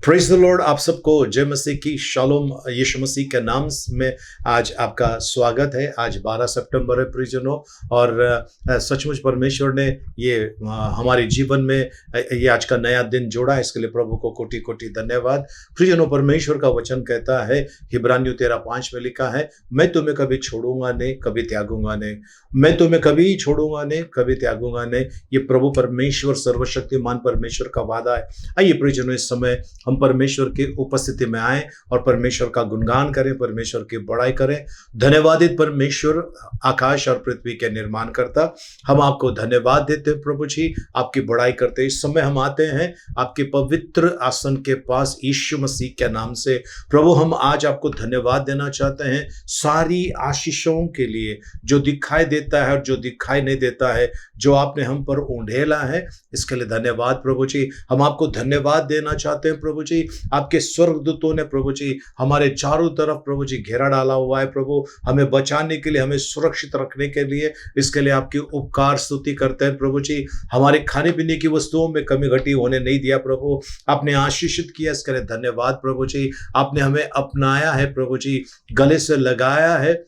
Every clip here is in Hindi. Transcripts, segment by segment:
Praise the Lord. आप सबको जय मसीह की शालोम यीशु मसीह के नाम में आज आपका स्वागत है। आज 12 सितंबर है प्रियजनों, और सचमुच परमेश्वर ने ये हमारे जीवन में ये आज का नया दिन जोड़ा है, इसके लिए प्रभु को कोटि कोटि धन्यवाद। प्रियजनों, परमेश्वर का वचन कहता है, इब्रानियों 13:5 में लिखा है, मैं तुम्हें कभी छोड़ूंगा नहीं, कभी त्यागूंगा नहीं। मैं तुम्हें कभी छोड़ूंगा नहीं, कभी त्यागूंगा नहीं। ये प्रभु परमेश्वर, सर्वशक्तिमान परमेश्वर का वादा है। आइए प्रियजनों, इस समय हम परमेश्वर की उपस्थिति में आए और परमेश्वर का गुणगान करें, परमेश्वर की बड़ाई करें। धन्यवादित परमेश्वर, आकाश और पृथ्वी के निर्माण करता, हम आपको धन्यवाद देते हैं प्रभु जी, आपकी बड़ाई करते हैं। इस समय हम आते हैं आपके पवित्र आसन के पास यीशु मसीह के नाम से। प्रभु, हम आज आपको धन्यवाद देना चाहते हैं सारी आशीषों के लिए, जो दिखाई देता है और जो दिखाई नहीं देता है, जो आपने हम पर उंडेला है, इसके लिए धन्यवाद प्रभु जी। हम आपको धन्यवाद देना चाहते हैं प्रभु जी। आपके स्वर्गदूतों ने प्रभु जी हमारे चारों तरफ प्रभु जी घेरा डाला हुआ है प्रभु, हमें बचाने के लिए, हमें सुरक्षित रखने के लिए। इसके लिए आपकी उपकार स्तुति करते हैं प्रभु जी। हमारे खाने पीने की वस्तुओं में कमी घटी होने नहीं दिया प्रभु, आपने आशीषित किया, इसके लिए धन्यवाद प्रभु जी। आपने हमें अपनाया है प्रभु जी, गले से लगाया है,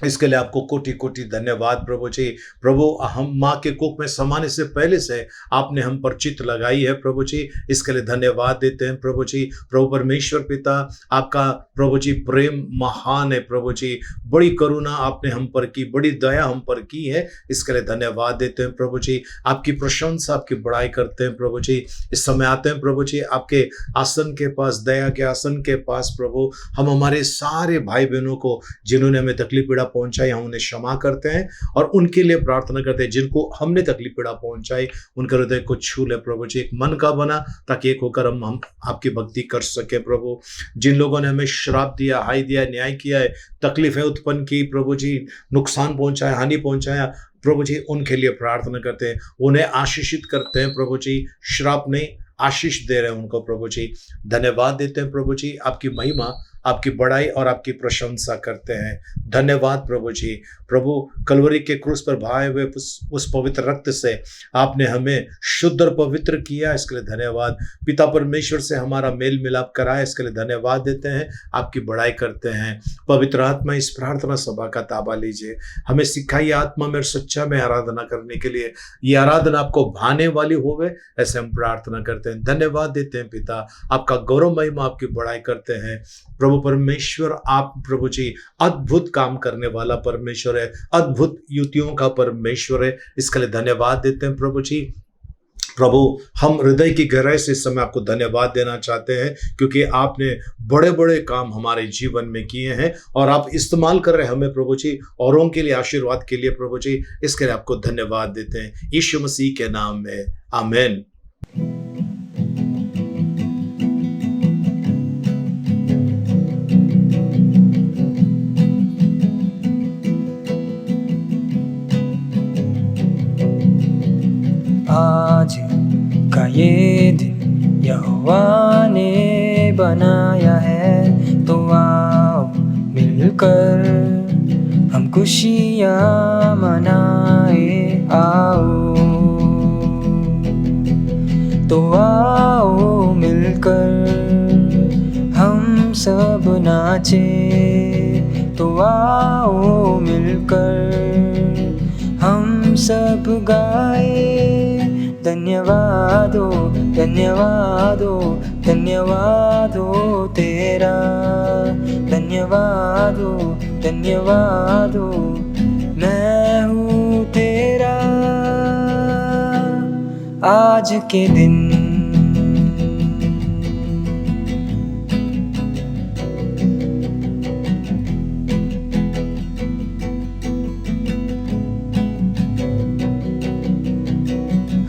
इसके लिए आपको कोटि कोटि धन्यवाद प्रभु जी। प्रभु, हम माँ के कोख में समाने से पहले से आपने हम पर चित्त लगाई है प्रभु जी, इसके लिए धन्यवाद देते हैं प्रभु जी। प्रभु परमेश्वर पिता, आपका प्रभु जी प्रेम महान है प्रभु जी, बड़ी करुणा आपने हम पर की, बड़ी दया हम पर की है, इसके लिए धन्यवाद देते हैं प्रभु जी। आपकी प्रशंसा, आपकी बड़ाई करते हैं प्रभु जी। इस समय आते हैं प्रभु जी आपके आसन के पास, दया के आसन के पास प्रभु। हम हमारे सारे भाई बहनों को जिन्होंने हमें तकलीफ पीड़ा पहुंचाई, हम उन्हें क्षमा करते हैं और उनके लिए प्रार्थना करते हैं। जिनको हमने तकलीफ पीड़ा पहुंचाई, उनके हृदय को छू ले प्रभु जी, एक मन का बना, ताकि एक होकर हम आपकी भक्ति कर सके प्रभु। जिन लोगों ने हमें श्राप दिया, हाय दिया, न्याय किया है, तकलीफें उत्पन्न की प्रभु जी, नुकसान पहुंचाया, हानि पहुंचाया प्रभु जी, उनके लिए प्रार्थना करते हैं, उन्हें आशीषित करते हैं प्रभु जी। श्राप नहीं, आशीष दे रहे हैं उनको प्रभु जी। धन्यवाद देते हैं प्रभु जी, आपकी महिमा, आपकी बड़ाई और आपकी प्रशंसा करते हैं। धन्यवाद प्रभु जी। प्रभु, कलवरी के क्रूस पर बहाए हुए उस पवित्र रक्त से आपने हमें शुद्ध और पवित्र किया, इसके लिए धन्यवाद। पिता परमेश्वर से हमारा मेल मिलाप कराया, इसके लिए धन्यवाद देते हैं, आपकी बड़ाई करते हैं। पवित्र आत्मा, इस प्रार्थना सभा का ताबा लीजिए, हमें सिखाइए आत्मा में और सच्चा में आराधना करने के लिए, ये आराधना आपको भाने वाली होवे, ऐसे हम प्रार्थना करते हैं। धन्यवाद देते हैं पिता, आपका गौरव महिमा, आपकी बड़ाई करते हैं। प्रभु परमेश्वर, आप प्रभु जी अद्भुत काम करने वाला परमेश्वर है, अद्भुत युतियों का परमेश्वर है, इसके लिए धन्यवाद देते हैं प्रभु जी। प्रभु, हम हृदय की गहराई से इस समय आपको धन्यवाद देना चाहते हैं, क्योंकि आपने बड़े बड़े काम हमारे जीवन में किए हैं और आप इस्तेमाल कर रहे हैं हमें प्रभु जी, औरों के लिए, आशीर्वाद के लिए प्रभु जी, इसके लिए आपको धन्यवाद देते हैं यीशु मसीह के नाम में, आमीन। आज का ये दिन यहोवा ने बनाया है, तो आओ मिलकर हम खुशियाँ मनाए। आओ, तो आओ मिलकर हम सब नाचे, तो आओ मिलकर हम सब गाए। धन्यवाद हो, धन्यवाद हो, धन्यवाद हो तेरा, धन्यवाद हो, धन्यवाद हो, मैं हूँ तेरा। आज के दिन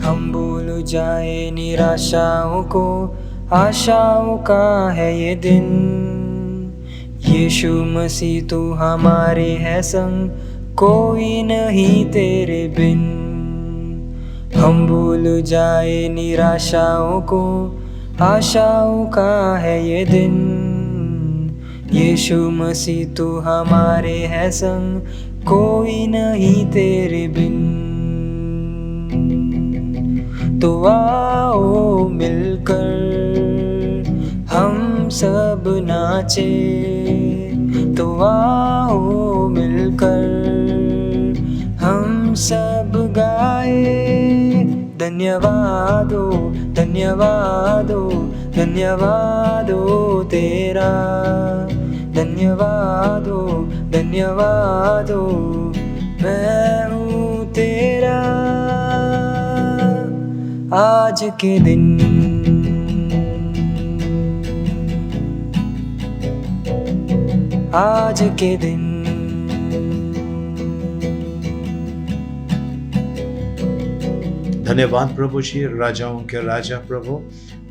हम भूल जाए निराशाओं को, आशाओं का है ये दिन। यीशु मसीह तू हमारे है संग, कोई नहीं तेरे बिन। हम भूल जाए निराशाओं को, आशाओं का है ये दिन। यीशु मसीह तू हमारे है संग, कोई नहीं तेरे बिन। तो आओ मिलकर नाचे तो आओ मिलकर हम सब गाए धन्यवादो धन्यवादो धन्यवादो तेरा धन्यवादो धन्यवादो मैं हूँ तेरा आज के दिन आज के दिन धन्यवाद प्रभु जी, राजाओं के राजा प्रभु।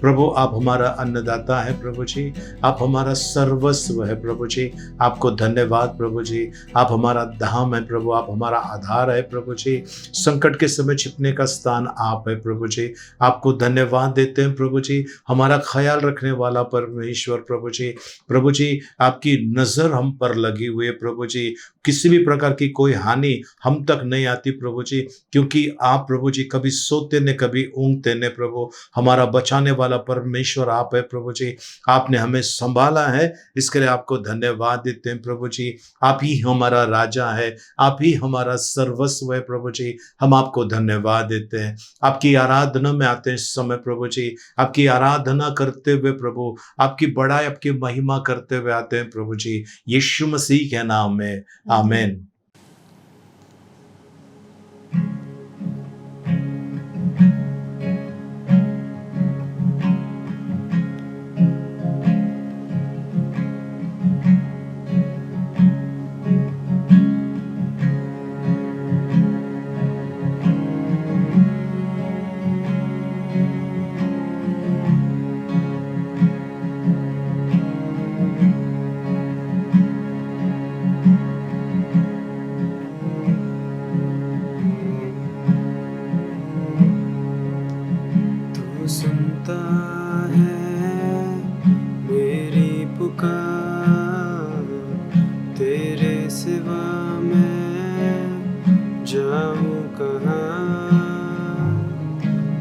प्रभु आप हमारा अन्नदाता है प्रभु जी, आप हमारा सर्वस्व है प्रभु जी। आपको धन्यवाद प्रभु जी, आप हमारा धाम है प्रभु, आप हमारा आधार है प्रभु जी। संकट के समय छिपने का स्थान आप है प्रभु जी। आपको धन्यवाद देते हैं प्रभु जी, हमारा ख्याल रखने वाला परमेश्वर प्रभु जी। प्रभु जी आपकी नज़र हम पर लगी हुई है प्रभु जी, किसी भी प्रकार की कोई हानि हम तक नहीं आती प्रभु जी, क्योंकि आप प्रभु जी कभी सोते न कभी ऊँघते न प्रभु। हमारा बचाने वाला परमेश्वर आप है प्रभु जी। आपने हमें संभाला है, इसके लिए आपको धन्यवाद देते हैं प्रभु जी। आप ही हमारा राजा है, आप ही हमारा सर्वस्व है प्रभु जी। हम आपको धन्यवाद देते हैं। आपकी आराधना में आते हैं इस समय प्रभु जी, आपकी आराधना करते हुए प्रभु, आपकी बड़ाई आपकी महिमा करते हुए आते हैं प्रभु जी, यीशु मसीह के नाम में आमीन। सुनता है मेरी पुकार, तेरे सिवा मैं जाऊं कहाँ।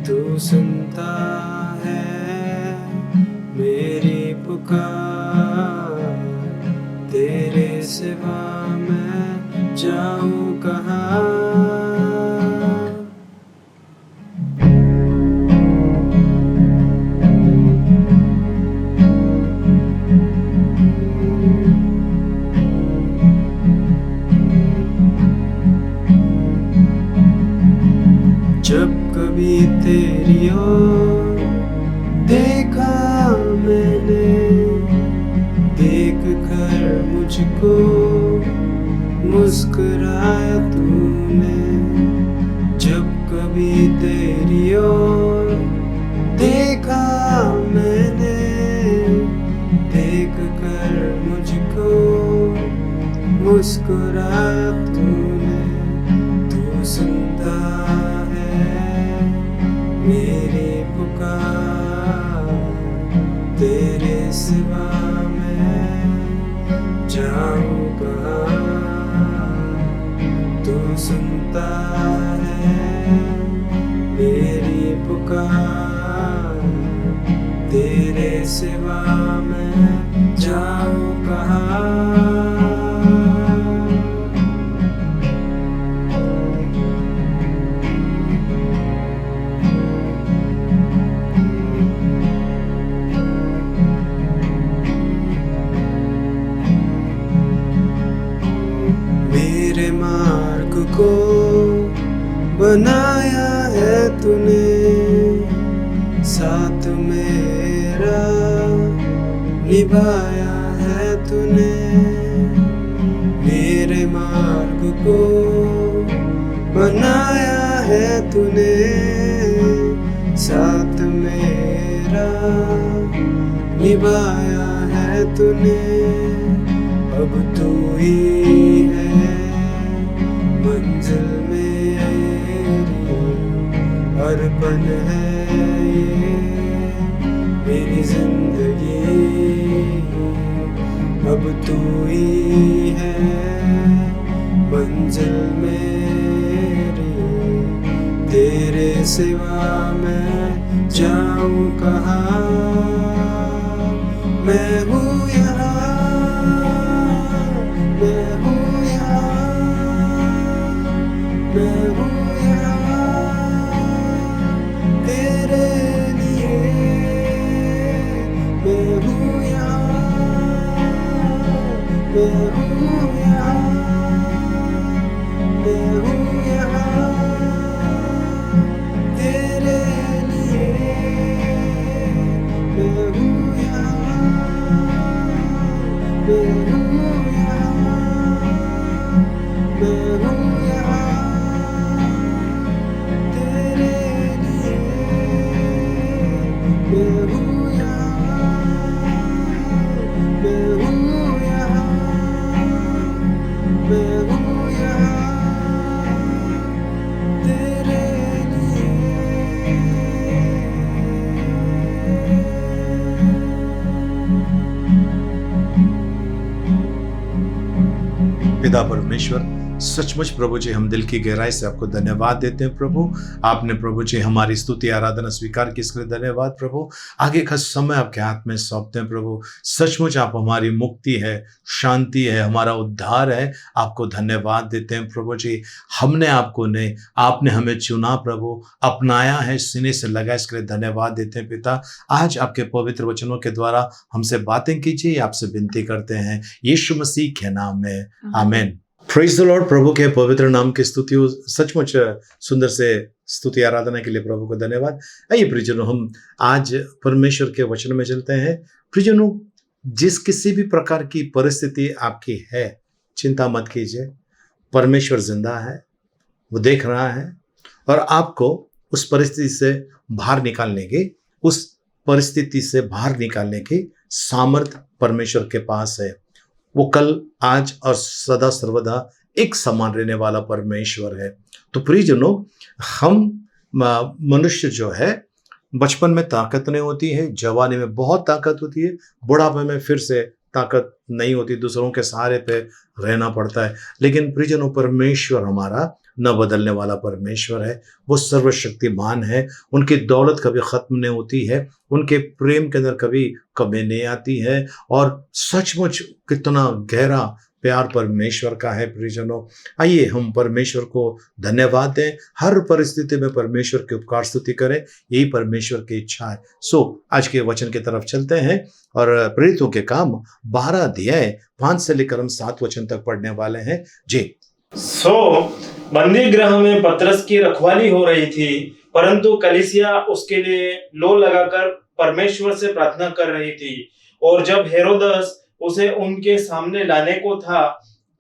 तू सुनता है मेरी पुकार, तेरे सिवा मैं जाऊं कहाँ। जब कभी तेरी ओर देखा मैंने, देख कर मुझको मुस्कुराया तूने। जब कभी तेरी ओर देखा मैंने, देख कर मुझको मुस्कुराया तूने। तू सुनता मेरी पुकार, तेरे सिवा मैं जाऊं कहाँ। तू सुनता है मेरी पुकार, तेरे सिवा मैं जाऊं कहाँ। मेरे मार्ग को बनाया है तूने, साथ मेरा निभाया है तूने। मेरे मार्ग को बनाया है तूने, साथ मेरा निभाया है तूने। अब तू ही है मंजिल मेरी, अर्पण है ये मेरी जिंदगी। अब तू ही है मंजिल मेरी, तेरे सिवा मैं जाऊं कहाँ। मैं हूँ यहाँ, मैं हूँ यहाँ, मैं हूँ यहाँ तेरे लिए, मैं हूँ यहाँ, मैं हूँ यहाँ, मैं हूँ यहाँ तेरे लिए, मैं हूँ यहाँ, मैं हूँ यहाँ, मैं हूँ यहाँ तेरे लिए, मैं हूँ यहाँ, मैं हूँ यहाँ, मैं हूँ यहाँ तेरे लिए। पिता परमेश्वर, सचमुच प्रभु जी हम दिल की गहराई से आपको धन्यवाद देते हैं प्रभु। आपने प्रभु जी हमारी स्तुति आराधना स्वीकार की, इसके लिए धन्यवाद प्रभु। आगे का समय आपके हाथ में सौंपते हैं प्रभु। सचमुच आप हमारी मुक्ति है, शांति है, हमारा उद्धार है। आपको धन्यवाद देते हैं प्रभु जी। हमने आपको नहीं, आपने हमें चुना प्रभु, अपनाया है, सीने से लगा, इसके लिए धन्यवाद देते हैं पिता। आज आपके पवित्र वचनों के द्वारा हमसे बातें कीजिए, आपसे विनती करते हैं यीशु मसीह के नाम में, आमीन। Praise the Lord. प्रभु के पवित्र नाम की स्तुति हो। सचमुच सुंदर से स्तुति आराधना के लिए प्रभु को धन्यवाद। आइए प्रियजनों, हम आज परमेश्वर के वचन में चलते हैं। प्रियजनों, जिस किसी भी प्रकार की परिस्थिति आपकी है, चिंता मत कीजिए। परमेश्वर जिंदा है, वो देख रहा है और आपको उस परिस्थिति से बाहर निकालने की, उस परिस्थिति से बाहर निकालने की सामर्थ परमेश्वर के पास है। वो कल, आज और सदा सर्वदा एक समान रहने वाला परमेश्वर है। तो प्रियजनों, हम मनुष्य जो है, बचपन में ताकत नहीं होती है, जवानी में बहुत ताकत होती है, बुढ़ापे में फिर से ताकत नहीं होती, दूसरों के सहारे पे रहना पड़ता है। लेकिन प्रियजनों, परमेश्वर हमारा न बदलने वाला परमेश्वर है। वो सर्वशक्तिमान है। उनकी दौलत कभी खत्म नहीं होती है, उनके प्रेम के अंदर कभी कमी नहीं आती है। और सचमुच कितना गहरा प्यार परमेश्वर का है। प्रियजनों, आइए हम परमेश्वर को धन्यवाद दें, हर परिस्थिति में परमेश्वर की उपकार स्तुति करें, यही परमेश्वर की इच्छा है। आज के वचन की तरफ चलते हैं और प्रेरितों के काम 12 अध्याय 5 से लेकर हम 7 वचन तक पढ़ने वाले हैं जी। बंदी गृह में पतरस की रखवाली हो रही थी, परंतु कलीसिया उसके लिए लो लगाकर परमेश्वर से प्रार्थना कर रही थी। और जब हेरोदस उसे उनके सामने लाने को था,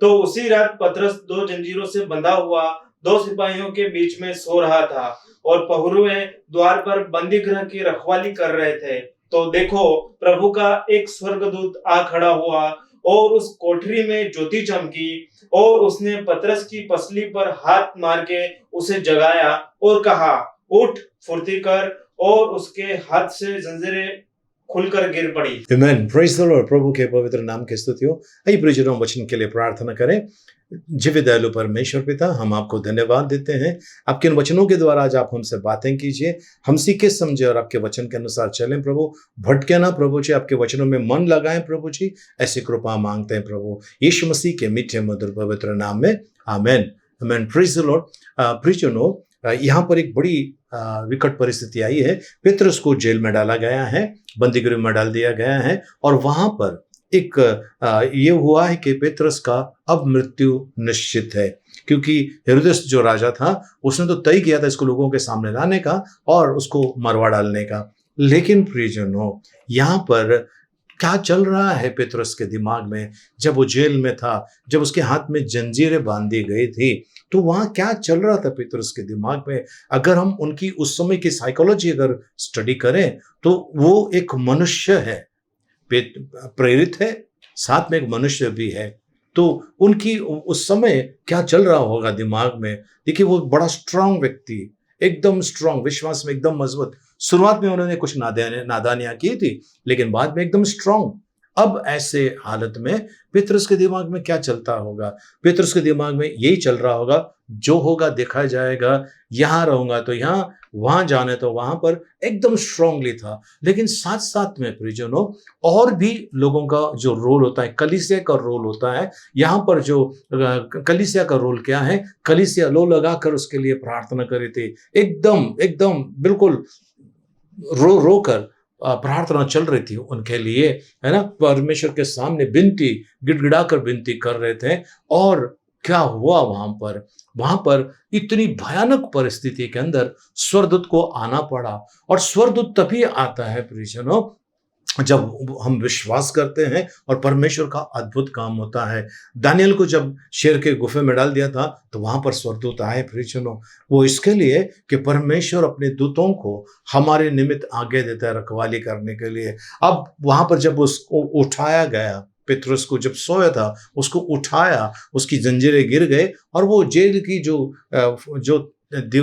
तो उसी रात पतरस 2 जंजीरों से बंधा हुआ 2 सिपाहियों के बीच में सो रहा था और पहरुए द्वार पर बंदी गृह की रखवाली कर रहे थे। तो देखो, प्रभु का एक स्वर्गदूत आ खड़ा हुआ और उस कोठरी में ज्योति चमकी और उसने पतरस की पसली पर हाथ मार के उसे जगाया और कहा, उठ, फुर्ती कर। और उसके हाथ से जंजीरें खुलकर गिर पड़ी। आमीन। Praise the Lord. प्रभु के पवित्र नाम की स्तुति हो। आइए प्रियजनों, वचन के लिए प्रार्थना करें। जीवित दयालु परमेश्वर पिता, हम आपको धन्यवाद देते हैं। आपके इन वचनों के द्वारा आज आप हमसे बातें कीजिए, हम सीखे समझे और आपके वचन के अनुसार चलें प्रभु। भटके ना प्रभु जी, आपके वचनों में मन लगाएं प्रभु जी। ऐसी कृपा मांगते हैं प्रभु, यीशु मसीह के मीठे मधुर पवित्र नाम में, आमीन। आमीन। Praise the Lord. प्रियजनों, यहाँ पर एक बड़ी विकट परिस्थिति आई है। पेतरस को जेल में डाला गया है, बंदी गृह में डाल दिया गया है और वहां पर एक ये हुआ है कि पेतरस का अब मृत्यु निश्चित है, क्योंकि हेरोदेस जो राजा था उसने तो तय किया था इसको लोगों के सामने लाने का और उसको मरवा डालने का। लेकिन प्रियजनों, यहाँ पर क्या चल रहा है पेतरस के दिमाग में? जब वो जेल में था, जब उसके हाथ में जंजीरें बांधी गई थी, तो वहां क्या चल रहा था पेतरस के दिमाग में? अगर हम उनकी उस समय की साइकोलॉजी अगर स्टडी करें तो वो एक मनुष्य है, प्रेरित है, साथ में एक मनुष्य भी है। तो उनकी उस समय क्या चल रहा होगा दिमाग में? देखिए, वो बड़ा स्ट्रांग व्यक्ति, एकदम स्ट्रांग, विश्वास में एकदम मजबूत। शुरुआत में उन्होंने कुछ नादानियां की थी, लेकिन बाद में एकदम स्ट्रांग, अब ऐसे हालत में पेतरुस के दिमाग में क्या चलता होगा? पेतरुस के दिमाग में यही चल रहा होगा, जो होगा देखा जाएगा, यहाँ रहूंगा तो यहाँ, वहां जाने तो वहां पर, एकदम स्ट्रांगली था। लेकिन साथ साथ में प्रियजनों, और भी लोगों का जो रोल होता है, कलीसिया का रोल होता है। यहाँ पर जो कलीसिया का रोल क्या है? कलीसिया लो लगाकर उसके लिए प्रार्थना करे थे, एकदम एकदम बिल्कुल रो रो कर प्रार्थना चल रही थी उनके लिए, है ना। परमेश्वर के सामने विनती, गिड़गिड़ा कर विनती कर रहे थे। और क्या हुआ वहां पर इतनी भयानक परिस्थिति के अंदर स्वर्गदूत को आना पड़ा। और स्वर्गदूत तभी आता है प्रियजनों, जब हम विश्वास करते हैं और परमेश्वर का अद्भुत काम होता है। दानियल को जब शेर के गुफे में डाल दिया था तो वहां पर स्वर्गदूत आए प्रियजनों, वो इसके लिए कि परमेश्वर अपने दूतों को हमारे निमित्त आगे देता है रखवाली करने के लिए। अब वहां पर जब उसको उठाया गया, पेतरुस को जब सोया था उसको उठाया, उसकी जंजीरें गिर गए और वो जेल की जो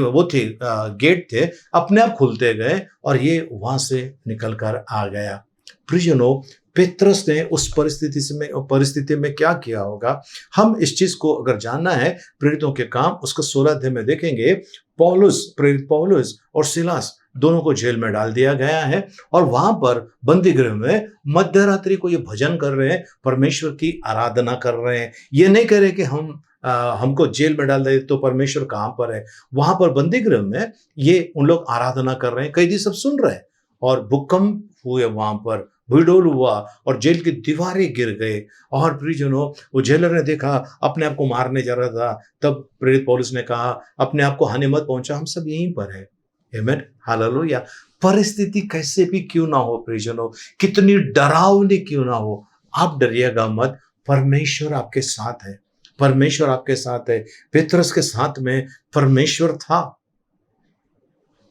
वो थे गेट थे, अपने आप खुलते गए और ये वहां से निकल कर आ गया। प्रियजनों, पेतरुस ने उस परिस्थिति में क्या किया होगा? हम इस चीज को अगर जानना है, प्रेरितों के काम उसका 16 अध्याय में देखेंगे। प्रेरित पौलुस और सिलास दोनों को जेल में डाल दिया गया है और वहां पर बंदी गृह में मध्यरात्रि को ये भजन कर रहे हैं, परमेश्वर की आराधना कर रहे हैं। ये नहीं कह रहे कि हमको जेल में डाल दे तो परमेश्वर कहाँ पर है। वहां पर बंदी गृह में ये उन लोग आराधना कर रहे हैं, कैदी सब सुन रहे हैं। और भूकंप हुए, वहां पर भूडोल हुआ और जेल की दीवारें गिर गए। और प्रियजनों, वो जेलर ने देखा, अपने आप को मारने जा रहा था। तब प्रेरित पौलुस ने कहा, अपने आप को हानि मत पहुंचा, हम सब यहीं पर है। आमीन, हालेलुया। परिस्थिति कैसे भी क्यों ना हो प्रियजनों, कितनी डरावनी क्यों ना हो, आप डरिएगा मत, परमेश्वर आपके साथ है। परमेश्वर आपके साथ है। पेतरुस के साथ में परमेश्वर था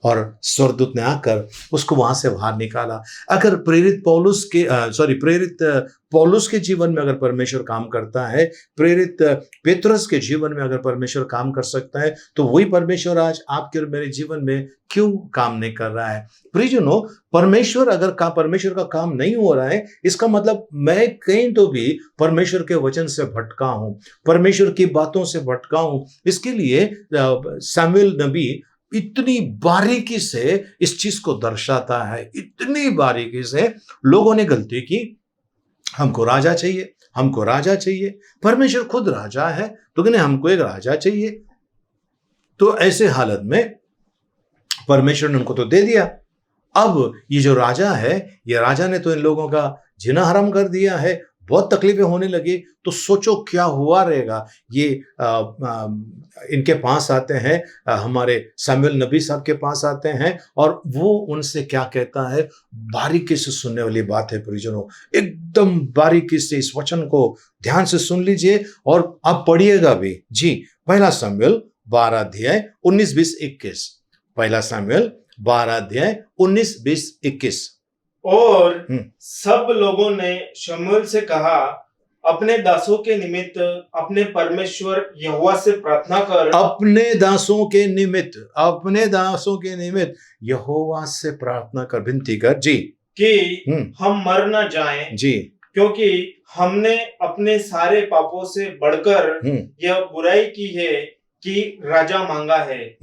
और स्वर्गदूत ने आकर उसको वहां से बाहर निकाला। अगर प्रेरित पौलुस के जीवन में अगर परमेश्वर काम करता है, प्रेरित पेतरुस के जीवन में अगर परमेश्वर काम कर सकता है, तो वही परमेश्वर आज आपके और मेरे जीवन में क्यों काम नहीं कर रहा है? प्रियजनों, परमेश्वर का काम नहीं हो रहा है, इसका मतलब मैं कहीं तो भी परमेश्वर के वचन से भटका हूं, परमेश्वर की बातों से भटका हूं। इसके लिए शमूएल नबी इतनी बारीकी से इस चीज को दर्शाता है, इतनी बारीकी से। लोगों ने गलती की, हमको राजा चाहिए, हमको राजा चाहिए। परमेश्वर खुद राजा है, तो कहने हमको एक राजा चाहिए। तो ऐसे हालत में परमेश्वर ने उनको तो दे दिया। अब ये जो राजा है, ये राजा ने तो इन लोगों का जीना हराम कर दिया है, बहुत तकलीफें होने लगी। तो सोचो क्या हुआ रहेगा। ये इनके पास आते हैं, हमारे शमूएल नबी साहब के पास आते हैं और वो उनसे क्या कहता है, बारीकी से सुनने वाली बात है प्रियजनों, एकदम बारीकी से इस वचन को ध्यान से सुन लीजिए और आप पढ़िएगा भी। जी, पहला शमूएल 12 अध्याय 19, 20, 21। पहला शमूएल 12 अध्याय 19, 20, 21। और सब लोगों ने शमूएल से कहा, अपने दासों के निमित्त अपने परमेश्वर यहोवा से प्रार्थना कर। अपने दासों के निमित्त यहोवा से प्रार्थना कर, विनती कर। जी, कि हम मर न जाएं। जी, क्योंकि हमने अपने सारे पापों से बढ़कर यह बुराई की है कि राजा मांगा है।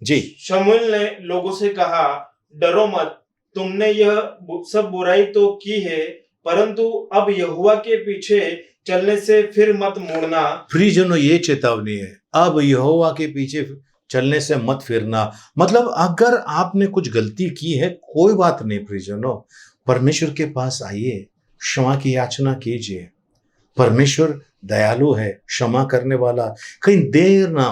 जी। शमूएल ने लोगों से कहा, डरो मत, तुमने यह सब बुराई तो की है, परंतु अब यहोवा के पीछे चलने से फिर मत मुड़ना। प्रियजनों, ये चेतावनी है, अब यहोवा के पीछे चलने से मत फिरना। मतलब अगर आपने कुछ गलती की है, कोई बात नहीं प्रियजनों, परमेश्वर के पास आइए, क्षमा की याचना कीजिए। परमेश्वर दयालु है, क्षमा करने वाला। कहीं देर ना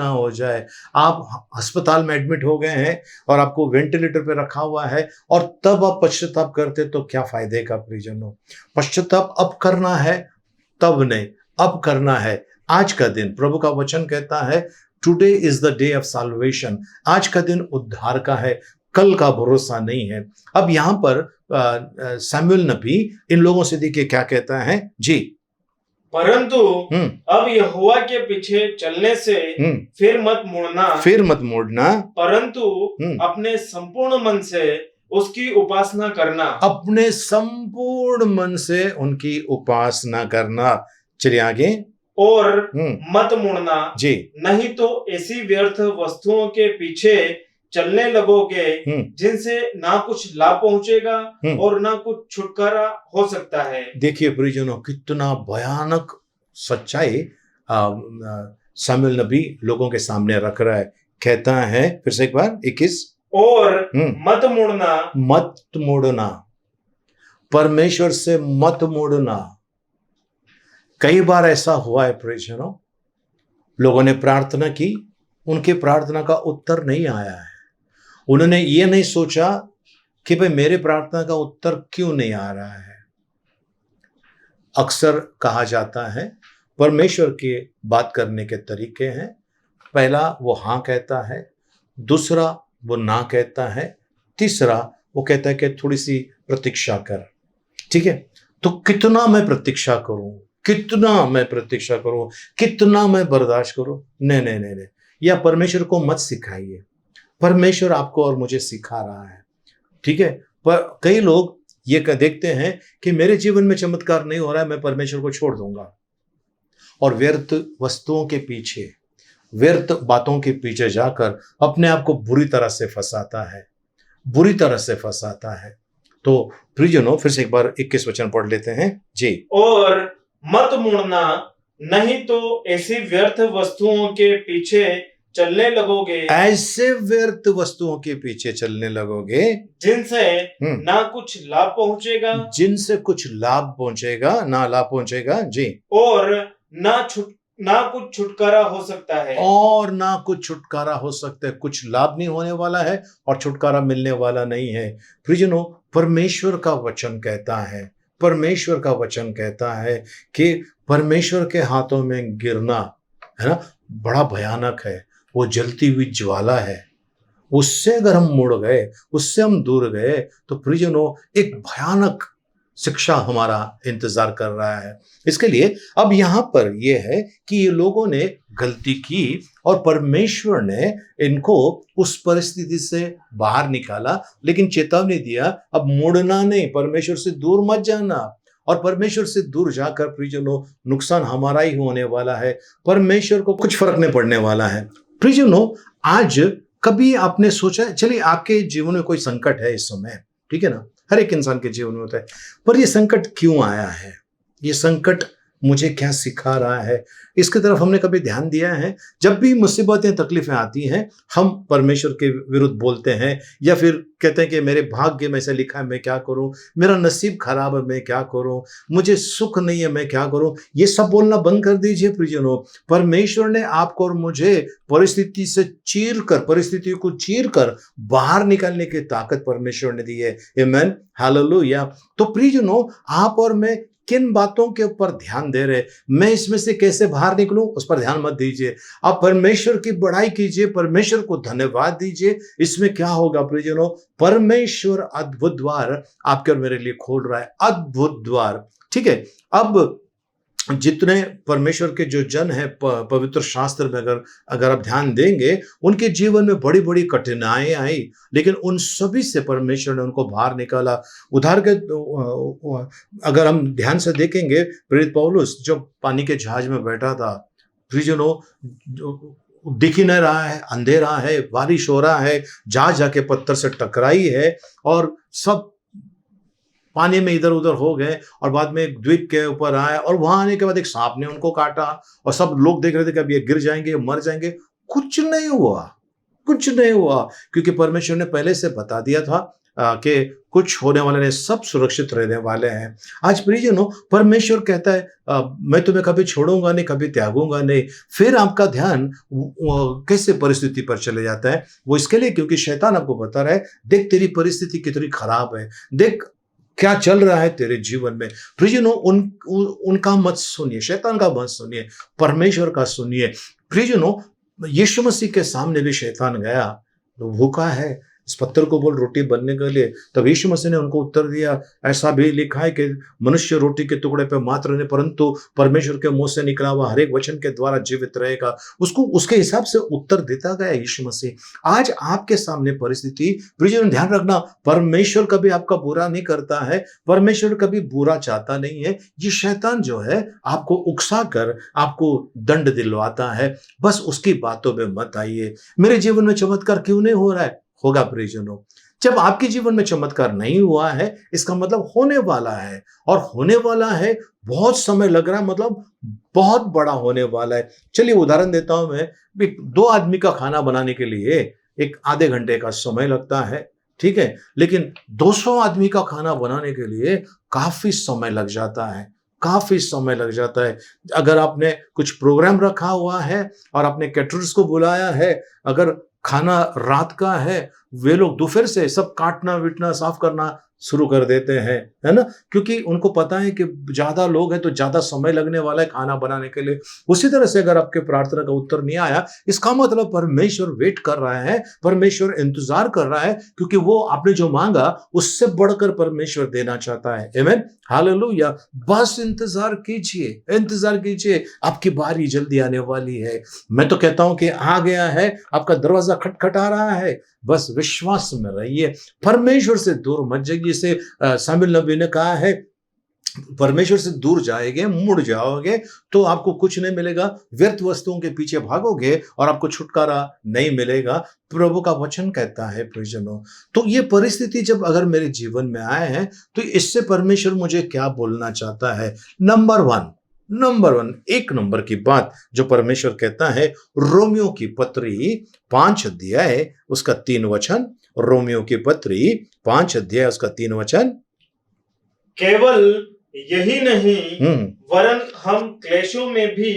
हो जाए, आप अस्पताल में एडमिट हो गए हैं और आपको वेंटिलेटर पे रखा हुआ है और तब आप पश्चाताप करते तो क्या फायदे का प्रियजनों। पश्चाताप अब करना है, तब नहीं, अब करना है। आज का दिन, प्रभु का वचन कहता है, today is the day of solvation. आज का दिन उद्धार का है, कल का भरोसा नहीं है। अब यहाँ पर शमूएल नबी इन लोगों से देखिए क्या कहता है। जी, परंतु अब यहोवा के पीछे चलने से फिर मत मुड़ना, परंतु अपने संपूर्ण मन से उसकी उपासना करना अपने संपूर्ण मन से उनकी उपासना करना। चलिए आगे। और हम्म मत मुड़ना, जी। नहीं तो ऐसी व्यर्थ वस्तुओं के पीछे चलने लगोगे हम्म जिनसे ना कुछ लाभ पहुंचेगा हम्म और ना कुछ छुटकारा हो सकता है। देखिए प्रियजनों, कितना भयानक सच्चाई सामुएल नबी लोगों के सामने रख रहा है। कहता है फिर से एक बार 21, और हम्म मत मुड़ना, मत मुड़ना, परमेश्वर से मत मुड़ना। कई बार ऐसा हुआ है प्रियजनों, लोगों ने प्रार्थना की, उनकी प्रार्थना का उत्तर नहीं आया है। उन्होंने ये नहीं सोचा कि भाई मेरे प्रार्थना का उत्तर क्यों नहीं आ रहा है। अक्सर कहा जाता है परमेश्वर के बात करने के तरीके हैं। पहला वो हाँ कहता है, दूसरा वो ना कहता है, तीसरा वो कहता है कि थोड़ी सी प्रतीक्षा कर। ठीक है, तो कितना मैं प्रतीक्षा करूं, कितना मैं प्रतीक्षा करूं, कितना मैं बर्दाश्त करूं? नहीं नहीं नहीं नहीं, या परमेश्वर को मत सिखाइए, परमेश्वर आपको और मुझे सिखा रहा है। ठीक है, पर कई लोग ये देखते हैं कि मेरे जीवन में चमत्कार नहीं हो रहा है, मैं परमेश्वर को छोड़ दूंगा, और व्यर्थ वस्तुओं के पीछे, व्यर्थ बातों के पीछे जाकर अपने आप को बुरी तरह से फंसाता है, बुरी तरह से फंसाता है। तो प्रियजनों फिर से एक बार 21 वचन पढ़ लेते हैं जी। और मत मुड़ना, नहीं तो ऐसी व्यर्थ वस्तुओं के पीछे चलने लगोगे, ऐसे व्यर्थ वस्तुओं के पीछे चलने लगोगे जिनसे ना कुछ लाभ पहुंचेगा, जिनसे कुछ लाभ पहुंचेगा ना लाभ पहुंचेगा जी, और ना कुछ छुटकारा हो सकता है। और ना कुछ छुटकारा हो सकता है। कुछ लाभ नहीं होने वाला है और छुटकारा मिलने वाला नहीं है। प्रियजनों, परमेश्वर का वचन कहता है, परमेश्वर का वचन कहता है कि परमेश्वर के हाथों में गिरना है ना, बड़ा भयानक है। वो जलती हुई ज्वाला है, उससे अगर हम मुड़ गए, उससे हम दूर गए, तो प्रियजनों एक भयानक शिक्षा हमारा इंतजार कर रहा है। इसके लिए अब यहां पर यह है कि ये लोगों ने गलती की और परमेश्वर ने इनको उस परिस्थिति से बाहर निकाला, लेकिन चेतावनी दिया अब मुड़ना नहीं, परमेश्वर से दूर मत जाना। और परमेश्वर से दूर जाकर प्रियजनों नुकसान हमारा ही होने वाला है, परमेश्वर को कुछ फर्क नहीं पड़ने वाला है। प्रियजनों, आज कभी आपने सोचा, चलिए आपके जीवन में कोई संकट है इस समय, ठीक है ना, हर एक इंसान के जीवन में होता है, पर ये संकट क्यों आया है, ये संकट मुझे क्या सिखा रहा है, इसकी तरफ हमने कभी ध्यान दिया है? जब भी मुसीबतें तकलीफें आती हैं, हम परमेश्वर के विरुद्ध बोलते हैं या फिर कहते हैं कि मेरे भाग्य में से लिखा है मैं क्या करूं, मेरा नसीब खराब है मैं क्या करूं, मुझे सुख नहीं है मैं क्या करूं। ये सब बोलना बंद कर दीजिए प्रियजनों। परमेश्वर ने आपको और मुझे परिस्थिति से परिस्थिति को चीर कर बाहर निकालने की ताकत परमेश्वर ने दी है। आमीन, हालेलुया। तो प्रियजनों, आप और मैं किन बातों के ऊपर ध्यान दे रहे, मैं इसमें से कैसे बाहर निकलूं, उस पर ध्यान मत दीजिए। आप परमेश्वर की बड़ाई कीजिए, परमेश्वर को धन्यवाद दीजिए। इसमें क्या होगा प्रियजनों, परमेश्वर अद्भुत द्वार आपके और मेरे लिए खोल रहा है, अद्भुत द्वार। ठीक है, अब जितने परमेश्वर के जो जन है पवित्र शास्त्र में अगर आप ध्यान देंगे, उनके जीवन में बड़ी बड़ी कठिनाइयां आई, लेकिन उन सभी से परमेश्वर ने उनको बाहर निकाला। उदाहरण के अगर हम ध्यान से देखेंगे, प्रेरित पौलुस जब पानी के जहाज में बैठा था, प्रियजनों, दिख ही नहीं रहा है, अंधेरा है, बारिश हो रहा है, जहाज जाके पत्थर से टकराई है और सब पानी में इधर उधर हो गए, और बाद में एक द्वीप के ऊपर आए, और वहां आने के बाद एक सांप ने उनको काटा, और सब लोग देख रहे थे कि अब ये गिर जाएंगे, मर जाएंगे। कुछ नहीं हुआ, कुछ नहीं हुआ, क्योंकि परमेश्वर ने पहले से बता दिया था कि कुछ होने वाले नहीं, सब सुरक्षित रहने वाले हैं। आज प्रियजनों, परमेश्वर कहता है मैं तुम्हें कभी छोड़ूंगा नहीं, कभी त्यागूंगा नहीं। फिर आपका ध्यान कैसे परिस्थिति पर चले जाता है? वो इसके लिए क्योंकि शैतान आपको बता रहा है, देख तेरी परिस्थिति कितनी खराब है, देख क्या चल रहा है तेरे जीवन में। प्रियजनों, उनका मत सुनिए, शैतान का मत सुनिए, परमेश्वर का सुनिए। प्रियजनों, यीशु मसीह के सामने भी शैतान गया, तो भूखा है, इस पत्थर को बोल रोटी बनने के लिए। तब यीशु मसीह ने उनको उत्तर दिया, ऐसा भी लिखा है कि मनुष्य रोटी के टुकड़े पे मात्र नहीं परंतु परमेश्वर के मुंह से निकला हुआ हर एक वचन के द्वारा जीवित रहेगा। उसको उसके हिसाब से उत्तर देता गया यीशु मसीह। आज आपके सामने परिस्थिति, प्रियजन ध्यान रखना, परमेश्वर कभी आपका बुरा नहीं करता है, परमेश्वर कभी बुरा चाहता नहीं है। ये शैतान जो है आपको उकसा कर आपको दंड दिलवाता है, बस उसकी बातों में मत आइए। मेरे जीवन में चमत्कार क्यों नहीं हो रहा है? होगा प्रियजनों। जब आपके जीवन में चमत्कार नहीं हुआ है, इसका मतलब होने वाला है, और होने वाला है, बहुत समय लग रहा है, मतलब बहुत बड़ा होने वाला है। चलिए उदाहरण देता हूं मैं। 2 आदमी का खाना बनाने के लिए एक आधे घंटे का समय लगता है, ठीक है, लेकिन 200 आदमी का खाना बनाने के लिए काफी समय लग जाता है, काफी समय लग जाता है। अगर आपने कुछ प्रोग्राम रखा हुआ है और आपने कैटरर्स को बुलाया है, अगर खाना रात का है, वे लोग दोपहर से सब काटना विटना साफ करना शुरू कर देते हैं, है ना, क्योंकि उनको पता है कि ज्यादा लोग हैं तो ज्यादा समय लगने वाला है खाना बनाने के लिए। उसी तरह से अगर आपके प्रार्थना का उत्तर नहीं आया, इसका मतलब परमेश्वर वेट कर रहा है, परमेश्वर इंतजार कर रहा है, क्योंकि वो आपने जो मांगा उससे बढ़कर परमेश्वर देना चाहता है। आमीन, हालेलुया। बस इंतजार कीजिए, इंतजार कीजिए, आपकी बारी जल्दी आने वाली है। मैं तो कहता हूं कि आ गया है, आपका दरवाजा खटखटा रहा है, बस विश्वास में रहिए, परमेश्वर से दूर मत जाइए। जिसे सामिल नबी ने कहा है, परमेश्वर से दूर जाएंगे, मुड़ जाओगे तो आपको कुछ नहीं मिलेगा, व्यर्थ वस्तुओं के पीछे भागोगे और आपको छुटकारा नहीं मिलेगा। प्रभु का वचन कहता है प्रियजनों। तो ये परिस्थिति जब अगर मेरे जीवन में आए हैं तो इससे परमेश्वर मुझे क्या बोलना चाहता है? नंबर वन, 1 नंबर की बात जो परमेश्वर कहता है, रोमियो की पत्री 5 अध्याय उसका 3 वचन, रोमियो की पत्री 5 अध्याय उसका 3 वचन। केवल यही नहीं वरन हम क्लेशों में भी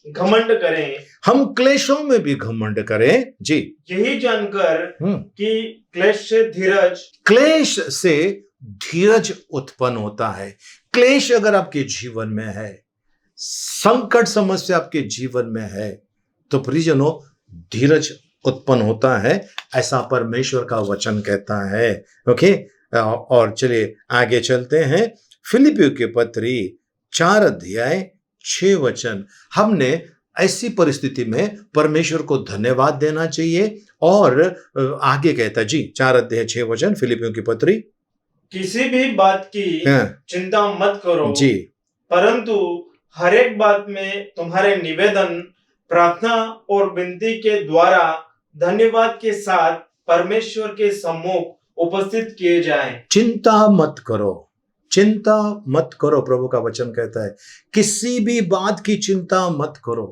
घमंड करें, हम क्लेशों में भी घमंड करें, जी, यही जानकर कि क्लेश से धीरज उत्पन्न होता है। क्लेश अगर आपके जीवन में है, संकट समस्या आपके जीवन में है, तो प्रियजनों धीरज उत्पन्न होता है, ऐसा परमेश्वर का वचन कहता है। ओके, और चलिए आगे चलते हैं। फिलिपियों की पत्री 4 अध्याय 6 वचन। हमने ऐसी परिस्थिति में परमेश्वर को धन्यवाद देना चाहिए, और आगे कहता है जी 4 अध्याय 6 वचन फिलिपियों की पत्री, किसी भी बात की चिंता मत करो जी, परंतु हर एक बात में तुम्हारे निवेदन, प्रार्थना और विनती के द्वारा धन्यवाद के साथ परमेश्वर के सम्मुख उपस्थित किए जाएं। चिंता मत करो, चिंता मत करो। प्रभु का वचन कहता है किसी भी बात की चिंता मत करो,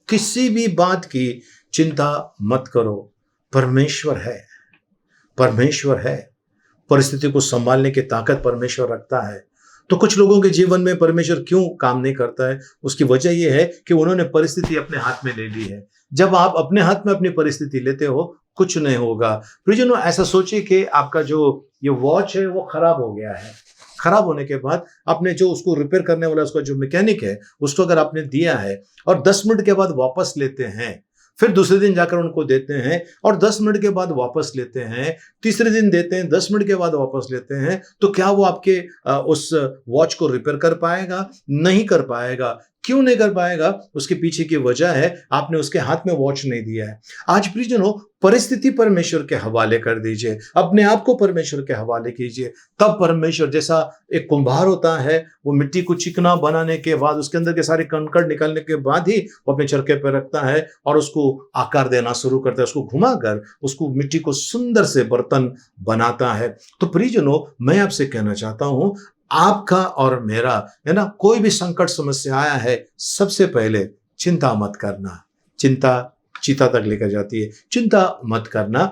किसी भी बात की चिंता मत करो। परमेश्वर है, परमेश्वर है, परिस्थिति को संभालने की ताकत परमेश्वर रखता है। तो कुछ लोगों के जीवन में परमेश्वर क्यों काम नहीं करता है? उसकी वजह यह है कि उन्होंने परिस्थिति अपने हाथ में ले ली है। जब आप अपने हाथ में अपनी परिस्थिति लेते हो, कुछ नहीं होगा। प्रियजनों, ऐसा सोचिए कि आपका जो ये वॉच है वो खराब हो गया है। खराब होने के बाद आपने जो उसको रिपेयर करने वाला उसका जो मैकेनिक है उसको अगर आपने दिया है और 10 मिनट के बाद वापस लेते हैं, फिर दूसरे दिन जाकर उनको देते हैं और 10 मिनट के बाद वापस लेते हैं, तीसरे दिन देते हैं, 10 मिनट के बाद वापस लेते हैं, तो क्या वो आपके उस वॉच को रिपेयर कर पाएगा? नहीं कर पाएगा। क्यों नहीं कर पाएगा? उसके पीछे की वजह है आपने उसके हाथ में वॉच नहीं दिया है। आज प्रियजनों, परिस्थिति परमेश्वर के हवाले कर दीजिए, अपने आप को परमेश्वर के हवाले कीजिए। तब परमेश्वर, जैसा एक कुम्हार होता है, वो मिट्टी को चिकना बनाने के बाद उसके अंदर के सारे कंकड़ निकालने के बाद ही वो अपने चरखे पर रखता है और उसको आकार देना शुरू करता है, उसको घुमाकर उसको मिट्टी को सुंदर से बर्तन बनाता है। तो प्रियजनों, मैं आपसे कहना चाहता हूं, आपका और मेरा, है ना, कोई भी संकट समस्या आया है, सबसे पहले चिंता मत करना। चिंता चिता तक लेकर जाती है। चिंता मत करना,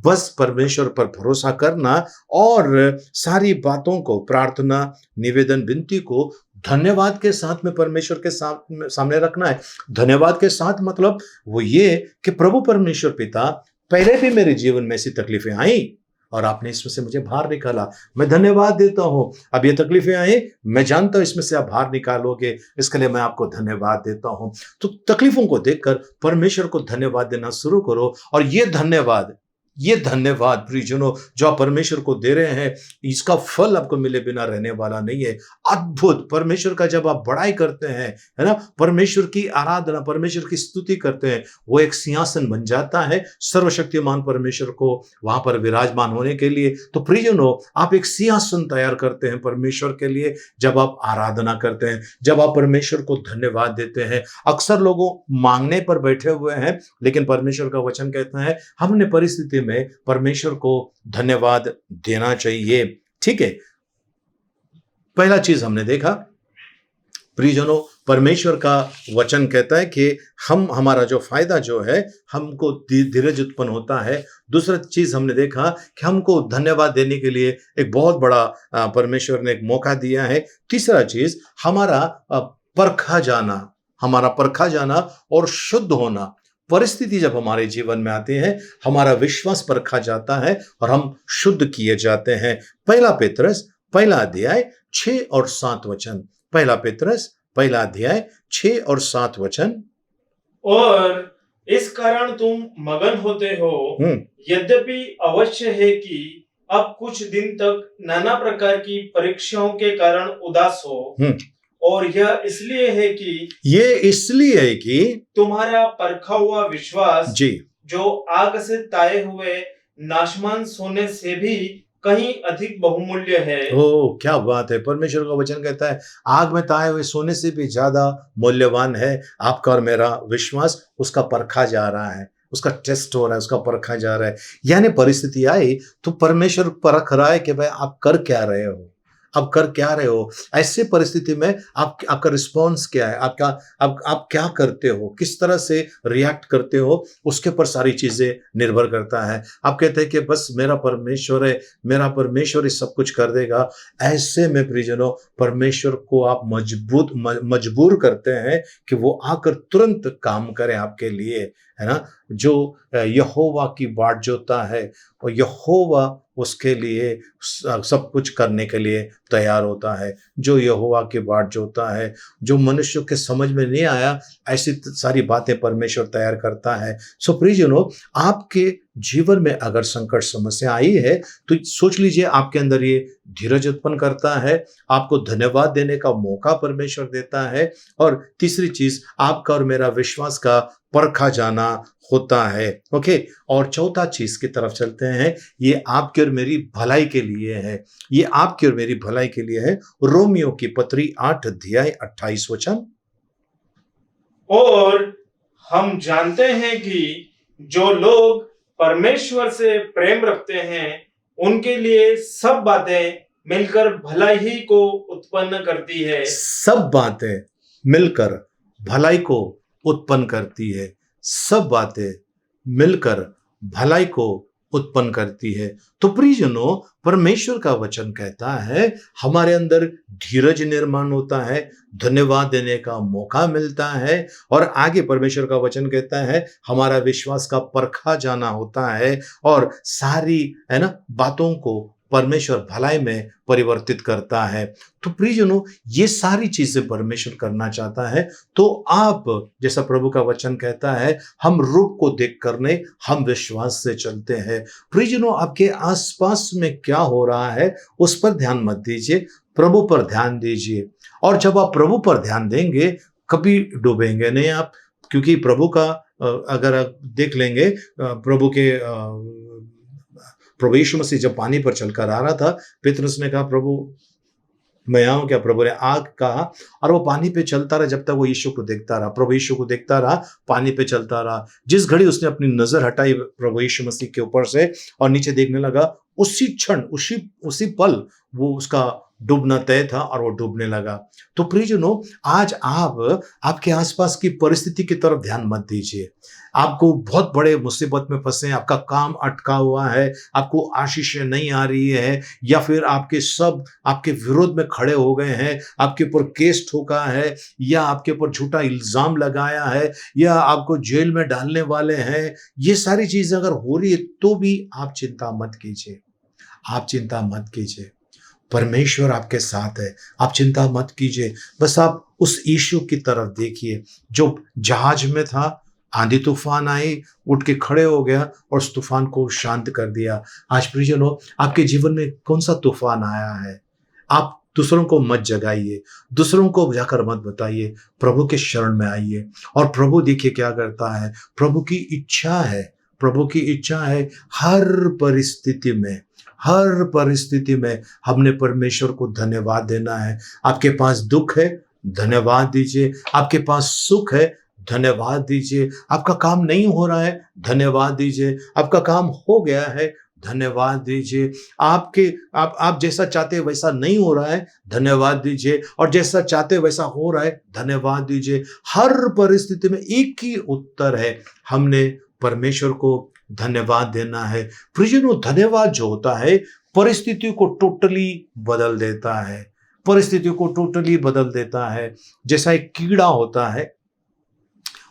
बस परमेश्वर पर भरोसा करना और सारी बातों को, प्रार्थना, निवेदन, विनती को धन्यवाद के साथ में परमेश्वर के सामने रखना है। धन्यवाद के साथ मतलब वो ये कि प्रभु परमेश्वर पिता, पहले भी मेरे जीवन में ऐसी तकलीफें आई और आपने इसमें से मुझे बाहर निकाला, मैं धन्यवाद देता हूं। अब ये तकलीफें आई, मैं जानता हूं इसमें से आप बाहर निकालोगे, इसके लिए मैं आपको धन्यवाद देता हूं। तो तकलीफों को देखकर परमेश्वर को धन्यवाद देना शुरू करो और ये धन्यवाद ये धन्यवाद प्रियजनों जो आप परमेश्वर को दे रहे हैं, इसका फल आपको मिले बिना रहने वाला नहीं है। अद्भुत परमेश्वर का जब आप बड़ाई करते हैं, है ना, परमेश्वर की आराधना, परमेश्वर की स्तुति करते हैं, वो एक सिंहासन बन जाता है सर्वशक्तिमान परमेश्वर को वहां पर विराजमान होने के लिए। तो प्रियजनों, आप एक सिंहासन तैयार करते हैं परमेश्वर के लिए जब आप आराधना करते हैं, जब आप परमेश्वर को धन्यवाद देते हैं। अक्सर लोगों मांगने पर बैठे हुए हैं, लेकिन परमेश्वर का वचन कहता है हमने परिस्थिति में परमेश्वर को धन्यवाद देना चाहिए। ठीक है, पहला चीज हमने देखा प्रियजनों, परमेश्वर का वचन कहता है कि हमारा जो फायदा जो है हमको धीरज उत्पन्न होता है। दूसरा चीज हमने देखा कि हमको धन्यवाद देने के लिए एक बहुत बड़ा परमेश्वर ने एक मौका दिया है। तीसरा चीज हमारा परखा जाना और शुद्ध होना। परिस्थिति जब हमारे जीवन में आती है, हमारा विश्वास परखा जाता है और हम शुद्ध किए जाते हैं। पहला पेत्रस पहला अध्याय 6 और 7 वचन। पहला पेत्रस पहला अध्याय 6 और 7 वचन। और इस कारण तुम मगन होते हो, यद्यपि अवश्य है कि अब कुछ दिन तक नाना प्रकार की परीक्षाओं के कारण उदास हो, और यह इसलिए है कि तुम्हारा परखा हुआ विश्वास जी जो आग से ताए हुए नाशमान सोने से भी कहीं अधिक बहुमूल्य है। ओ क्या बात है, परमेश्वर का वचन कहता है आग में ताए हुए सोने से भी ज्यादा मूल्यवान है आपका और मेरा विश्वास। उसका परखा जा रहा है, उसका टेस्ट हो रहा है, उसका परखा जा रहा है। यानी परिस्थिति आई तो परमेश्वर परख रहा है कि भाई आप कर क्या रहे हो, आप कर क्या रहे हो। ऐसे परिस्थिति में आपका रिस्पॉन्स क्या है, आप क्या करते हो, किस तरह से रिएक्ट करते हो, उसके पर सारी चीजें निर्भर करता है। आप कहते हैं कि बस मेरा परमेश्वर ही सब कुछ कर देगा। ऐसे में प्रियजनों, परमेश्वर को आप मजबूर करते हैं कि वो आकर तुरंत काम करे आपके लिए, है ना। जो यहोवा की बाट जोता है और यहोवा उसके लिए सब कुछ करने के लिए तैयार होता है। जो यहोवा की बाट जोता है, जो मनुष्य के समझ में नहीं आया, ऐसी सारी बातें परमेश्वर तैयार करता है। सो प्रियजनों, आपके जीवन में अगर संकट समस्या आई है तो सोच लीजिए आपके अंदर ये धीरज उत्पन्न करता है, आपको धन्यवाद देने का मौका परमेश्वर देता है। और तीसरी चीज, आपका और मेरा विश्वास का परखा जाना होता है। ओके, और चौथा चीज की तरफ चलते हैं। ये आपकी और मेरी भलाई के लिए है, ये आपकी और मेरी भलाई के लिए है। रोमियो की पत्री 8 अध्याय 28 वचन। और हम जानते हैं कि जो लोग परमेश्वर से प्रेम रखते हैं उनके लिए सब बातें मिलकर भलाई ही को उत्पन्न करती है। सब बातें मिलकर भलाई को उत्पन्न करती है, सब बातें मिलकर भलाई को उत्पन्न करती है। तो प्रियजनों, परमेश्वर का वचन कहता है हमारे अंदर धीरज निर्माण होता है, धन्यवाद देने का मौका मिलता है। और आगे परमेश्वर का वचन कहता है हमारा विश्वास का परखा जाना होता है और सारी, है ना, बातों को परमेश्वर भलाई में परिवर्तित करता है। तो प्रियजनों, ये सारी चीजें परमेश्वर करना चाहता है। तो आप, जैसा प्रभु का वचन कहता है, हम रूप को देख कर नहीं, हम विश्वास से चलते हैं। प्रियजनों, आपके आसपास में क्या हो रहा है उस पर ध्यान मत दीजिए, प्रभु पर ध्यान दीजिए। और जब आप प्रभु पर ध्यान देंगे कभी डूबेंगे नहीं आप, क्योंकि प्रभु का अगर आप देख लेंगे, प्रभु यीशु मसीह जब पानी पर चलकर आ रहा था, पेतरुस ने कहा प्रभु मैं आऊं क्या? प्रभु ने आग कहा और वो पानी पे चलता रहा जब तक वो यीशु को देखता रहा। प्रभु यीशु को देखता रहा, पानी पे चलता रहा। जिस घड़ी उसने अपनी नजर हटाई प्रभु यीशु मसीह के ऊपर से और नीचे देखने लगा, उसी क्षण उसी पल वो उसका डूबना तय था और वो डूबने लगा। तो प्रियजनों, आज आप आपके आसपास की परिस्थिति की तरफ ध्यान मत दीजिए। आपको बहुत बड़े मुसीबत में फंसे, आपका काम अटका हुआ है, आपको आशीषें नहीं आ रही है, या फिर आपके विरोध में खड़े हो गए हैं, आपके ऊपर केस ठोका है, या आपके ऊपर झूठा इल्जाम लगाया है, या आपको जेल में डालने वाले हैं। ये सारी चीजें अगर हो रही है तो भी आप चिंता मत कीजिए, आप चिंता मत कीजिए। परमेश्वर आपके साथ है, आप चिंता मत कीजिए। बस आप उस यीशु की तरफ देखिए जो जहाज में था, आंधी तूफान आई, उठ के खड़े हो गया और उस तूफान को शांत कर दिया। आज प्रियजनों, आपके जीवन में कौन सा तूफान आया है? आप दूसरों को मत जगाइए, दूसरों को जाकर मत बताइए, प्रभु के शरण में आइए। और प्रभु देखिए क्या करता है। प्रभु की इच्छा है, प्रभु की इच्छा है हर परिस्थिति में हमने परमेश्वर को धन्यवाद देना है। आपके पास दुख है, धन्यवाद दीजिए। आपके पास सुख है, धन्यवाद दीजिए। आपका काम नहीं हो रहा है, धन्यवाद दीजिए। आपका काम हो गया है, धन्यवाद दीजिए। आप जैसा चाहते हैं वैसा नहीं हो रहा है, धन्यवाद दीजिए। और जैसा चाहते हैं वैसा हो रहा है, धन्यवाद दीजिए। हर परिस्थिति में एक ही उत्तर है, हमने परमेश्वर को धन्यवाद देना है। प्रियजनों, धन्यवाद जो होता है परिस्थितियों को टोटली बदल देता है, परिस्थितियों को टोटली बदल देता है। जैसा एक कीड़ा होता है,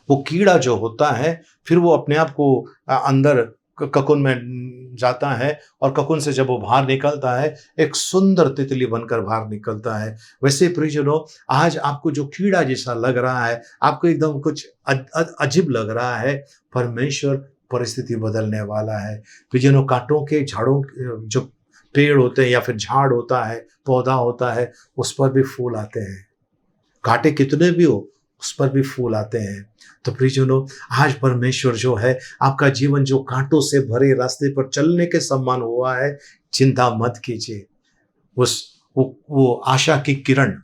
वो कीड़ा जो होता है फिर वो अपने आप को अंदर ककून में जाता है और ककून से जब वो बाहर निकलता है एक सुंदर तितली बनकर बाहर निकलता है। वैसे प्रियजनों, आज आपको जो कीड़ा जैसा लग रहा है, आपको एकदम कुछ अजीब लग रहा है, परमेश्वर परिस्थिति बदलने वाला है। प्रियजनों, कांटों के झाड़ों, जो पेड़ होते हैं या फिर झाड़ होता है, पौधा होता है, उस पर भी फूल आते हैं। कांटे कितने भी हो, उस पर भी फूल आते हैं। तो प्रियजनों, आज परमेश्वर जो है, आपका जीवन जो कांटों से भरे रास्ते पर चलने के समान हुआ है, चिंता मत कीजिए। वो आशा की किरण,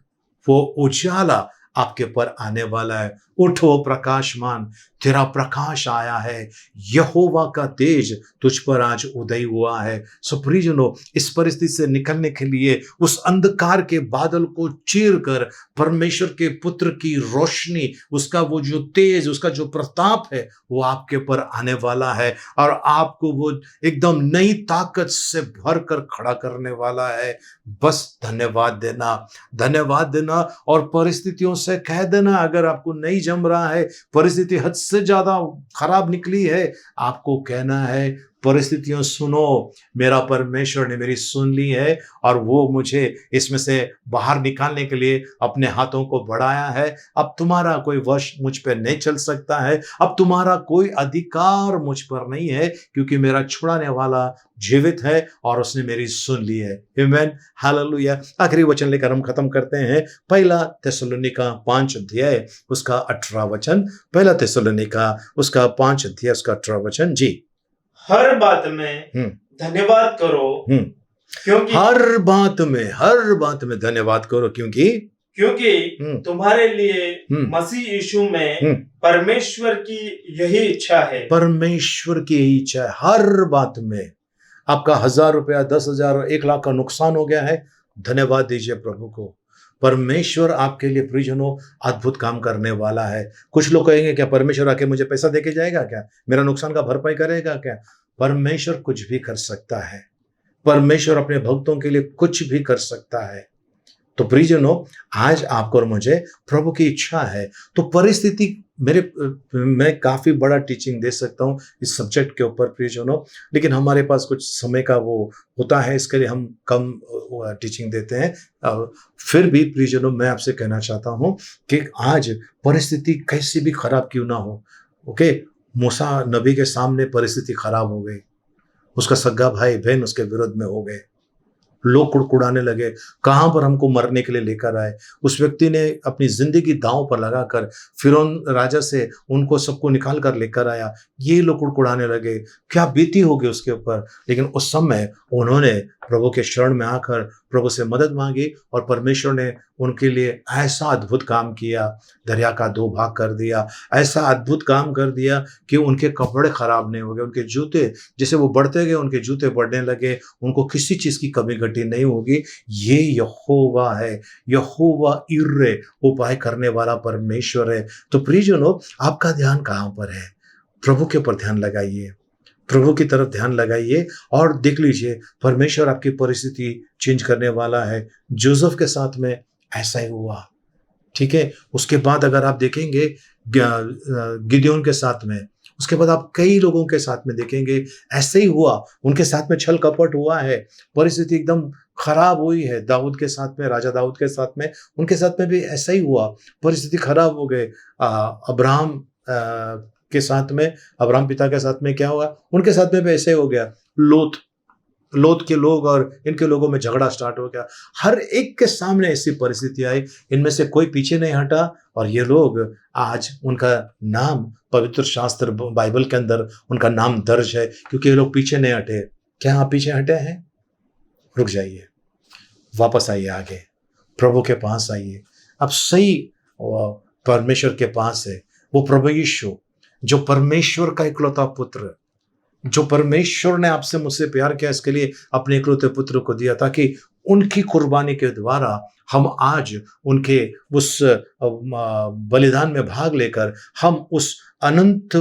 वो उजाला आपके पर आने वाला है। उठो प्रकाशमान, तेरा प्रकाश आया है, यहोवा का तेज तुझ पर आज उदय हुआ है। सो प्रियजनों, इस परिस्थिति से निकलने के लिए, उस अंधकार के बादल को चीर कर परमेश्वर के पुत्र की रोशनी, उसका वो जो तेज, उसका जो प्रताप है, वो आपके पर आने वाला है और आपको वो एकदम नई ताकत से भर कर खड़ा करने वाला है। बस धन्यवाद देना और परिस्थितियों से कह देना, अगर आपको नहीं जम रहा है, परिस्थिति हद से ज्यादा खराब निकली है, आपको कहना है, परिस्थितियों सुनो, मेरा परमेश्वर ने मेरी सुन ली है और वो मुझे इसमें से बाहर निकालने के लिए अपने हाथों को बढ़ाया है। अब तुम्हारा कोई वश मुझ पर नहीं चल सकता है, अब तुम्हारा कोई अधिकार मुझ पर नहीं है, क्योंकि मेरा छुड़ाने वाला जीवित है और उसने मेरी सुन ली है। आमीन, हालेलुया। आखिरी वचन लेकर हम खत्म करते हैं। पहला थिस्सलुनीका 5 अध्याय उसका 18 वचन। पहला थिस्सलुनीका उसका 5 अध्याय उसका 18 वचन। जी, हर बात में धन्यवाद करो, क्योंकि हर बात में धन्यवाद करो, क्योंकि तुम्हारे लिए मसीह यीशु में परमेश्वर की यही इच्छा है। परमेश्वर की यही इच्छा है। हर बात में आपका 1000 रुपया, 10,000, 1 लाख का नुकसान हो गया है, धन्यवाद दीजिए प्रभु को। परमेश्वर आपके लिए प्रियजनों अद्भुत काम करने वाला है। कुछ लोग कहेंगे, क्या परमेश्वर आके मुझे पैसा देके जाएगा क्या, मेरा नुकसान का भरपाई करेगा क्या? परमेश्वर कुछ भी कर सकता है। परमेश्वर अपने भक्तों के लिए कुछ भी कर सकता है। तो प्रियजनों, आज आपको और मुझे प्रभु की इच्छा है। तो परिस्थिति, मैं काफी बड़ा टीचिंग दे सकता हूँ इस सब्जेक्ट के ऊपर प्रियजनों, लेकिन हमारे पास कुछ समय का वो होता है, इसके लिए हम कम टीचिंग देते हैं। फिर भी प्रियजनों, मैं आपसे कहना चाहता हूँ कि आज परिस्थिति कैसी भी खराब क्यों ना हो, ओके, मूसा नबी के सामने परिस्थिति खराब हो गई, उसका सगा भाई बहन उसके विरोध में हो गए, लोग कुड़कुड़ाने लगे, कहां पर हमको मरने के लिए लेकर आए। उस व्यक्ति ने अपनी जिंदगी दांव पर लगाकर फिरौन राजा से उनको सबको निकाल कर लेकर आया। ये लोग कुड़कुड़ाने लगे, क्या बीती होगी उसके ऊपर। लेकिन उस समय उन्होंने प्रभु के शरण में आकर प्रभु से मदद मांगी और परमेश्वर ने उनके लिए ऐसा अद्भुत काम किया, दरिया का 2 भाग कर दिया, ऐसा अद्भुत काम कर दिया कि उनके कपड़े खराब नहीं हो गए, उनके जूते, जैसे वो बढ़ते गए उनके जूते बढ़ने लगे, उनको किसी चीज की कमी घटी नहीं होगी। ये यहोवा है, यहोवा इर्रे, उपाय करने वाला परमेश्वर है। तो प्रियजनों, आपका ध्यान कहाँ पर है? प्रभु के ऊपर ध्यान लगाइए, प्रभु की तरफ ध्यान लगाइए और देख लीजिए परमेश्वर आपकी परिस्थिति चेंज करने वाला है। जोसेफ के साथ में ऐसा ही हुआ, ठीक है। उसके बाद अगर आप देखेंगे गिदोन के साथ में, उसके बाद आप कई लोगों के साथ में देखेंगे ऐसे ही हुआ। उनके साथ में छल कपट हुआ है, परिस्थिति एकदम खराब हुई है। दाऊद के साथ में, राजा दाऊद के साथ में, उनके साथ में भी ऐसा ही हुआ, परिस्थिति खराब हो गई। अब्राहम के साथ में, अब्राहम पिता के साथ में क्या हुआ, उनके साथ में भी ऐसे हो गया। लोत के लोग और इनके लोगों में झगड़ा स्टार्ट हो गया। हर एक के सामने ऐसी परिस्थिति आई, इनमें से कोई पीछे नहीं हटा और ये लोग आज उनका नाम पवित्र शास्त्र बाइबल के अंदर उनका नाम दर्ज है, क्योंकि ये लोग पीछे नहीं हटे। क्या आप पीछे हटे हैं? रुक जाइए, वापस आइए, आगे प्रभु के पास आइए। अब सही परमेश्वर के पास है, वो प्रभु यीशु जो परमेश्वर का इकलौता पुत्र, जो परमेश्वर ने आपसे मुझसे प्यार किया, इसके लिए अपने इकलौते पुत्र को दिया, ताकि उनकी कुर्बानी के द्वारा हम आज उनके उस बलिदान में भाग लेकर हम उस अनंत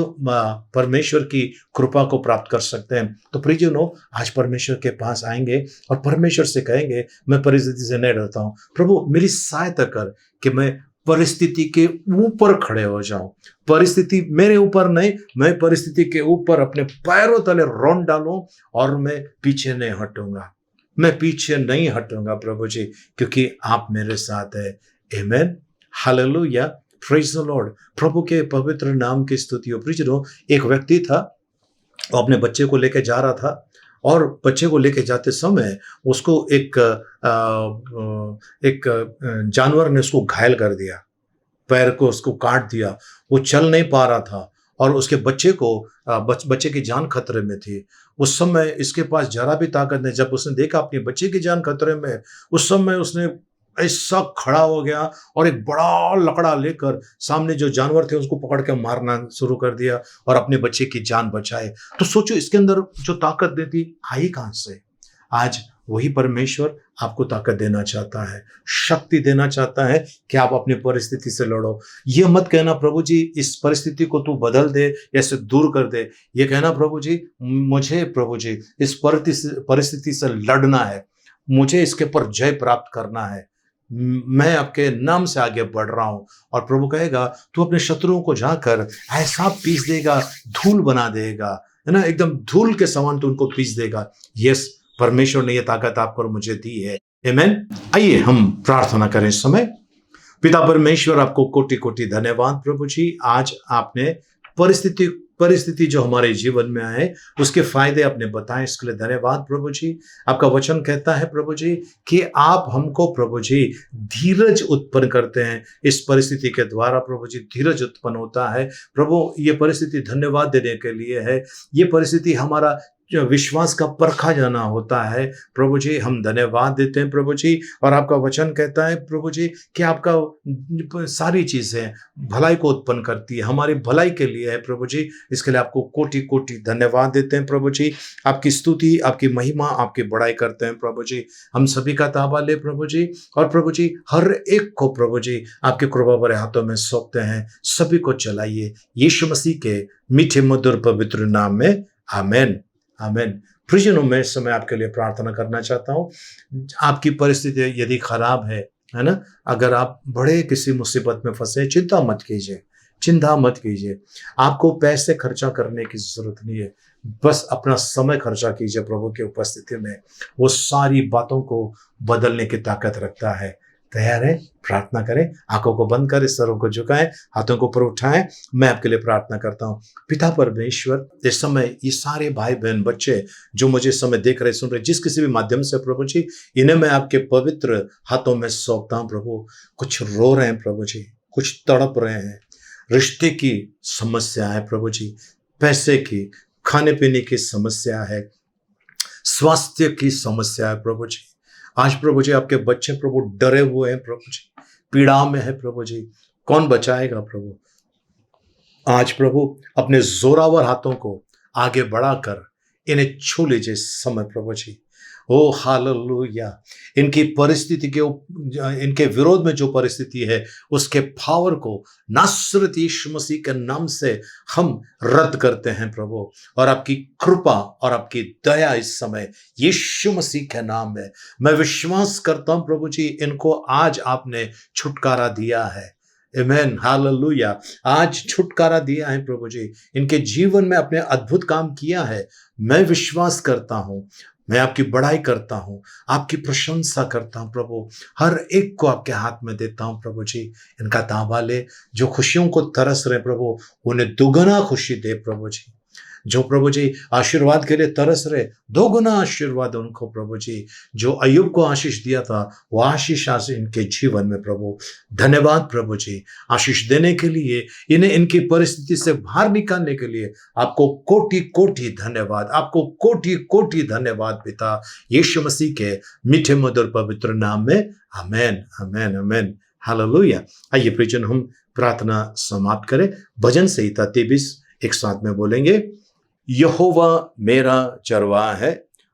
परमेश्वर की कृपा को प्राप्त कर सकते हैं। तो प्रियजनों, आज परमेश्वर के पास आएंगे और परमेश्वर से कहेंगे, मैं परिस्थिति से नहीं डरता हूँ, प्रभु मेरी सहायता कर कि मैं परिस्थिति के ऊपर खड़े हो जाऊं। परिस्थिति मेरे ऊपर नहीं, मैं परिस्थिति के ऊपर अपने पैरों तले रौंद डालूं और मैं पीछे नहीं हटूंगा, मैं पीछे नहीं हटूंगा प्रभु जी, क्योंकि आप मेरे साथ है। आमेन, हालेलुया, प्रेज द लॉर्ड। प्रभु के पवित्र नाम की स्तुति हो। प्रियजनों, एक व्यक्ति था, वो अपने बच्चे को लेके जा रहा था और बच्चे को लेके जाते समय उसको एक जानवर ने उसको घायल कर दिया, पैर को उसको काट दिया, वो चल नहीं पा रहा था और उसके बच्चे को बच्चे की जान खतरे में थी। उस समय इसके पास जरा भी ताकत नहीं। जब उसने देखा अपने बच्चे की जान खतरे में, उस समय उसने ऐसा खड़ा हो गया और एक बड़ा लकड़ा लेकर सामने जो जानवर थे उसको पकड़ के मारना शुरू कर दिया और अपने बच्चे की जान बचाए। तो सोचो, इसके अंदर जो ताकत देती आई कहां से? आज वही परमेश्वर आपको ताकत देना चाहता है, शक्ति देना चाहता है कि आप अपनी परिस्थिति से लड़ो। ये मत कहना प्रभु जी इस परिस्थिति को तू बदल दे या इसे दूर कर दे। ये कहना प्रभु जी मुझे प्रभु जी इस परिस्थिति से लड़ना है, मुझे इसके ऊपर जय प्राप्त करना है, मैं आपके नाम से आगे बढ़ रहा हूं। और प्रभु कहेगा तू अपने शत्रुओं को जाकर ऐसा पीस देगा, धूल बना देगा, है ना, एकदम धूल के समान तू उनको पीस देगा। यस, परमेश्वर ने यह ताकत आपको और मुझे दी है। आमीन। आइए हम प्रार्थना करें इस समय। पिता परमेश्वर, आपको कोटि कोटि धन्यवाद प्रभु जी। आज आपने परिस्थिति जो हमारे जीवन में आए उसके फायदे आपने बताए, इसके लिए धन्यवाद प्रभु जी। आपका वचन कहता है प्रभु जी कि आप हमको प्रभु जी धीरज उत्पन्न करते हैं। इस परिस्थिति के द्वारा प्रभु जी धीरज उत्पन्न होता है। प्रभु, ये परिस्थिति धन्यवाद देने के लिए है। ये परिस्थिति हमारा जो विश्वास का परखा जाना होता है प्रभु जी, हम धन्यवाद देते हैं प्रभु जी। और आपका वचन कहता है प्रभु जी कि आपका सारी चीजें भलाई को उत्पन्न करती है, हमारी भलाई के लिए है प्रभु जी। इसके लिए आपको कोटि कोटि धन्यवाद देते हैं प्रभु जी। आपकी स्तुति, आपकी महिमा, आपकी बड़ाई करते हैं प्रभु जी। हम सभी का ताबा ले प्रभु जी, और प्रभु जी हर एक को प्रभु जी आपके कृपा भरे हाथों में सौंपते हैं। सभी को चलाइए यीशु मसीह के मीठे मधुर पवित्र नाम में, आमीन, आमीन। प्रियजनों, मैं इस समय आपके लिए प्रार्थना करना चाहता हूँ। आपकी परिस्थिति यदि खराब है ना, अगर आप बड़े किसी मुसीबत में फंसे, चिंता मत कीजिए, चिंता मत कीजिए। आपको पैसे खर्चा करने की जरूरत नहीं है, बस अपना समय खर्चा कीजिए प्रभु की उपस्थिति में। वो सारी बातों को बदलने की ताकत रखता है। तैयार है? प्रार्थना करें, आंखों को बंद करें, सरों को झुकाएं, हाथों को ऊपर उठाएं। मैं आपके लिए प्रार्थना करता हूं। पिता परमेश्वर, इस समय ये सारे भाई बहन बच्चे जो मुझे इस समय देख रहे, सुन रहे, जिस किसी भी माध्यम से प्रभु जी, इन्हें मैं आपके पवित्र हाथों में सौंपता हूं प्रभु। कुछ रो रहे हैं प्रभु जी, कुछ तड़प रहे हैं, रिश्ते की समस्या है प्रभु जी, पैसे की, खाने पीने की समस्या है, स्वास्थ्य की समस्या है प्रभु जी। आज प्रभु जी आपके बच्चे प्रभु डरे हुए हैं प्रभु जी, पीड़ा में है प्रभु जी। कौन बचाएगा प्रभु? आज प्रभु अपने जोरावर हाथों को आगे बढ़ाकर इन्हें छू लीजिए इस समय प्रभु जी। ओ हालेलुया। इनकी परिस्थिति के इनके विरोध में जो परिस्थिति है उसके पावर को नासरत यीशु मसीह के नाम से हम रद्द करते हैं प्रभु। और आपकी कृपा और आपकी दया इस समय यीशु मसीह के नाम में मैं विश्वास करता हूं प्रभु जी, इनको आज आपने छुटकारा दिया है। आमीन, हालेलुया। आज छुटकारा दिया है प्रभु जी, इनके जीवन में अपने अद्भुत काम किया है। मैं विश्वास करता हूं मैं आपकी बड़ाई करता हूँ, आपकी प्रशंसा करता हूँ प्रभु। हर एक को आपके हाथ में देता हूँ प्रभु जी। इनका ताबा ले, जो खुशियों को तरस रहे प्रभु, उन्हें दुगना खुशी दे प्रभु जी। जो प्रभु जी आशीर्वाद के लिए तरस रहे, दोगुना आशीर्वाद उनको प्रभु जी। जो अय्यूब को आशीष दिया था, वो आशीष आज इनके जीवन में प्रभु। धन्यवाद प्रभु जी, आशीष देने के लिए, इन्हें इनकी परिस्थिति से बाहर निकालने के लिए आपको कोटि कोटि धन्यवाद, आपको कोटि कोटि धन्यवाद पिता, यीशु मसीह के मीठे मधुर पवित्र नाम में। आमेन, आमेन, आमेन, हालेलुया। आइए प्रियजन, हम प्रार्थना समाप्त करें। भजन संहिता 23 एक साथ में बोलेंगे। यहोवा मेरा चरवाहा है,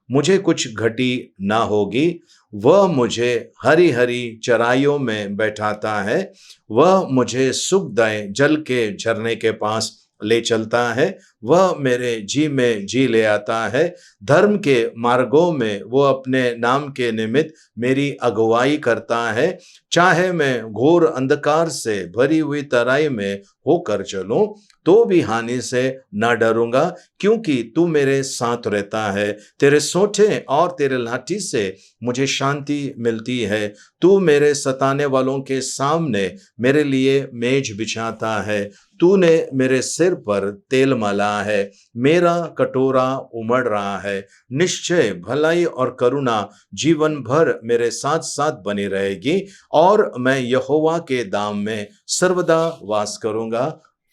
मुझे कुछ घटी ना होगी। वह मुझे हरी हरी चराइयों में बैठाता है, वह मुझे सुखदायक जल के झरने के पास ले चलता है। वह मेरे जी में जी ले आता है, धर्म के मार्गों में वो अपने नाम के निमित्त मेरी अगुवाई करता है। चाहे मैं घोर अंधकार से भरी हुई तराई में होकर चलूं, तो भी हानि से न डरूंगा, क्योंकि तू मेरे साथ रहता है। तेरे सोंठे और तेरे लाठी से मुझे शांति मिलती है। तू मेरे सताने वालों के सामने मेरे लिए मेज बिछाता है। तूने मेरे सिर पर तेल मला है, मेरा कटोरा उमड़ रहा है। निश्चय भलाई और करुणा जीवन भर मेरे साथ साथ बनी रहेगी, और मैं यहोवा के धाम में सर्वदा वास करूंगा।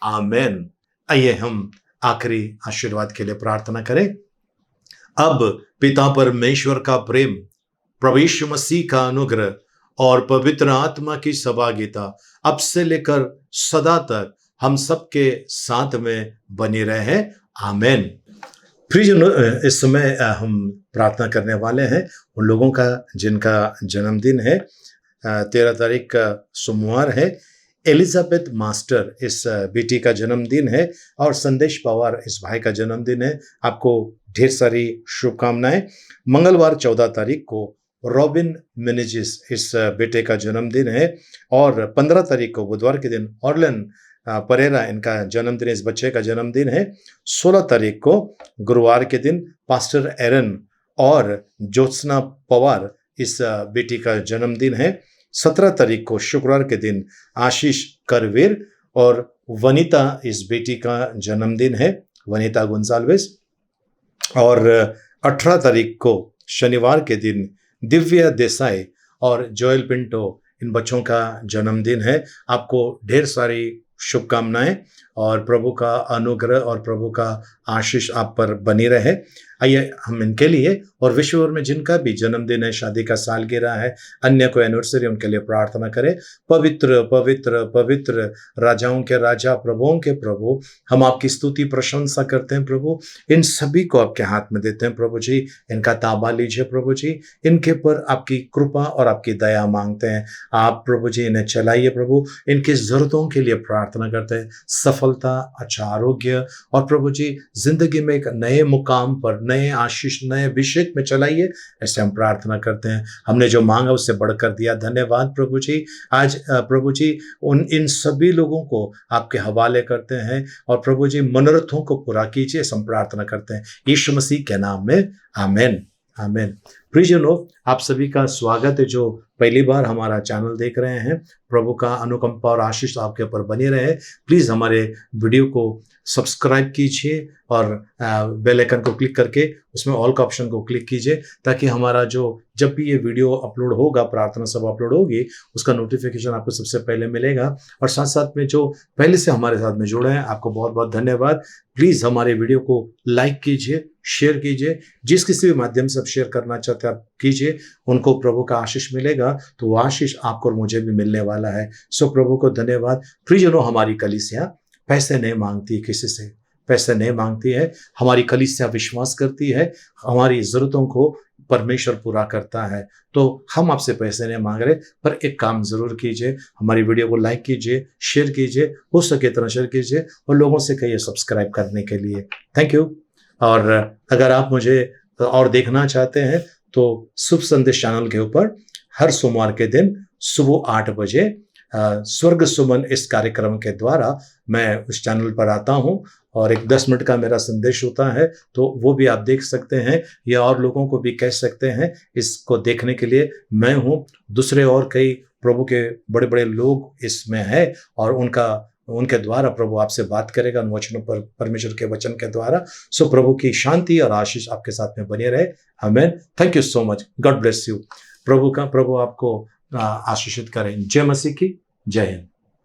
आमेन। आइए हम आखिरी आशीर्वाद के लिए प्रार्थना करें। अब पिता परमेश्वर का प्रेम, प्रभु यीशु मसीह का अनुग्रह और पवित्र आत्मा की सहभागिता अब से लेकर सदा तक हम सबके साथ में बनी रहे। आमेन। प्रियजन, इस समय हम प्रार्थना करने वाले हैं उन लोगों का जिनका जन्मदिन है। 13 तारीख का सोमवार है। एलिजाबेथ मास्टर इस बेटी का जन्मदिन है, और संदेश पवार इस भाई का जन्मदिन है। आपको ढेर सारी शुभकामनाएं। मंगलवार 14 तारीख को रॉबिन मिनेजिस इस बेटे का जन्मदिन है, और 15 तारीख को बुधवार के दिन ऑर्लन परेरा इनका जन्मदिन, इस बच्चे का जन्मदिन है। 16 तारीख को गुरुवार के दिन पास्टर एरन और ज्योत्सना पवार इस बेटी का जन्मदिन है। 17 तारीख को शुक्रवार के दिन आशीष करवीर और वनिता इस बेटी का जन्मदिन है, वनिता गुंजाल्वेस। और 18 तारीख को शनिवार के दिन दिव्या देसाई और जोएल पिंटो इन बच्चों का जन्मदिन है। आपको ढेर सारी शुभकामनाएं और प्रभु का अनुग्रह और प्रभु का आशीष आप पर बनी रहे। आइए हम इनके लिए और विश्व भर में जिनका भी जन्मदिन है, शादी का सालगिरह है, अन्य कोई एनिवर्सरी, उनके लिए प्रार्थना करें। पवित्र पवित्र पवित्र राजाओं के राजा, प्रभुओं के प्रभु, हम आपकी स्तुति प्रशंसा करते हैं प्रभु। इन सभी को आपके हाथ में देते हैं प्रभु जी। इनका ताबा लीजिए प्रभु जी। इनके पर आपकी कृपा और आपकी दया मांगते हैं। आप प्रभु जी इन्हें चलाइए प्रभु। इनकी जरूरतों के लिए प्रार्थना करते हैं, सफलता, अच्छा आरोग्य, और प्रभु जी जिंदगी में एक नए मुकाम पर, नए आशीष, नए अभिषेक में चलाइए, ऐसे हम प्रार्थना करते हैं। हमने जो मांगा उससे बढ़कर दिया, धन्यवाद प्रभु जी। आज प्रभु जी इन सभी लोगों को आपके हवाले करते हैं, और प्रभु जी मनोरथों को पूरा कीजिए, हम प्रार्थना करते हैं यीशु मसीह के नाम में। आमेन, आमेन। प्रियजनों, आप सभी का स्वागत है जो पहली बार हमारा चैनल देख रहे हैं। प्रभु का अनुकंपा और आशीष आपके ऊपर बने रहे। प्लीज़ हमारे वीडियो को सब्सक्राइब कीजिए और बेल आइकन को क्लिक करके उसमें ऑल का ऑप्शन को क्लिक कीजिए, ताकि हमारा जब भी ये वीडियो अपलोड होगा, प्रार्थना सब अपलोड होगी, उसका नोटिफिकेशन आपको सबसे पहले मिलेगा। और साथ साथ में जो पहले से हमारे साथ में जुड़े हैं, आपको बहुत बहुत धन्यवाद। प्लीज़ हमारे वीडियो को लाइक कीजिए, शेयर कीजिए। जिस किसी भी माध्यम से आप शेयर करना चाहते हैं आप कीजिए, उनको प्रभु का आशीष मिलेगा, तो वो आशीष आपको और मुझे भी मिलने वाला है। सो प्रभु को धन्यवाद। प्रियजनों, हमारी कलीसिया पैसे नहीं मांगती, किसी से पैसे नहीं मांगती है। हमारी कलीसिया विश्वास करती है, हमारी जरूरतों को परमेश्वर पूरा करता है। तो हम आपसे पैसे नहीं मांग रहे, पर एक काम जरूर कीजिए, हमारी वीडियो को लाइक कीजिए, शेयर कीजिए, हो सके इतना शेयर कीजिए, और लोगों से कहिए सब्सक्राइब करने के लिए। Thank you. और अगर आप मुझे और देखना चाहते हैं तो शुभ संदेश चैनल के ऊपर हर सोमवार के दिन सुबह 8 बजे स्वर्ग सुमन इस कार्यक्रम के द्वारा मैं उस चैनल पर आता हूँ और एक 10 मिनट का मेरा संदेश होता है, तो वो भी आप देख सकते हैं या और लोगों को भी कह सकते हैं इसको देखने के लिए। मैं हूँ, दूसरे और कई प्रभु के बड़े बड़े लोग इसमें हैं और उनके द्वारा प्रभु आपसे बात करेगा उन वचनों पर, परमेश्वर के वचन के द्वारा। सो प्रभु की शांति और आशीष आपके साथ में बने रहे। आमीन। Thank you so much. God bless you. प्रभु आपको आशीषित करें। जय मसीह की। जय हिंद।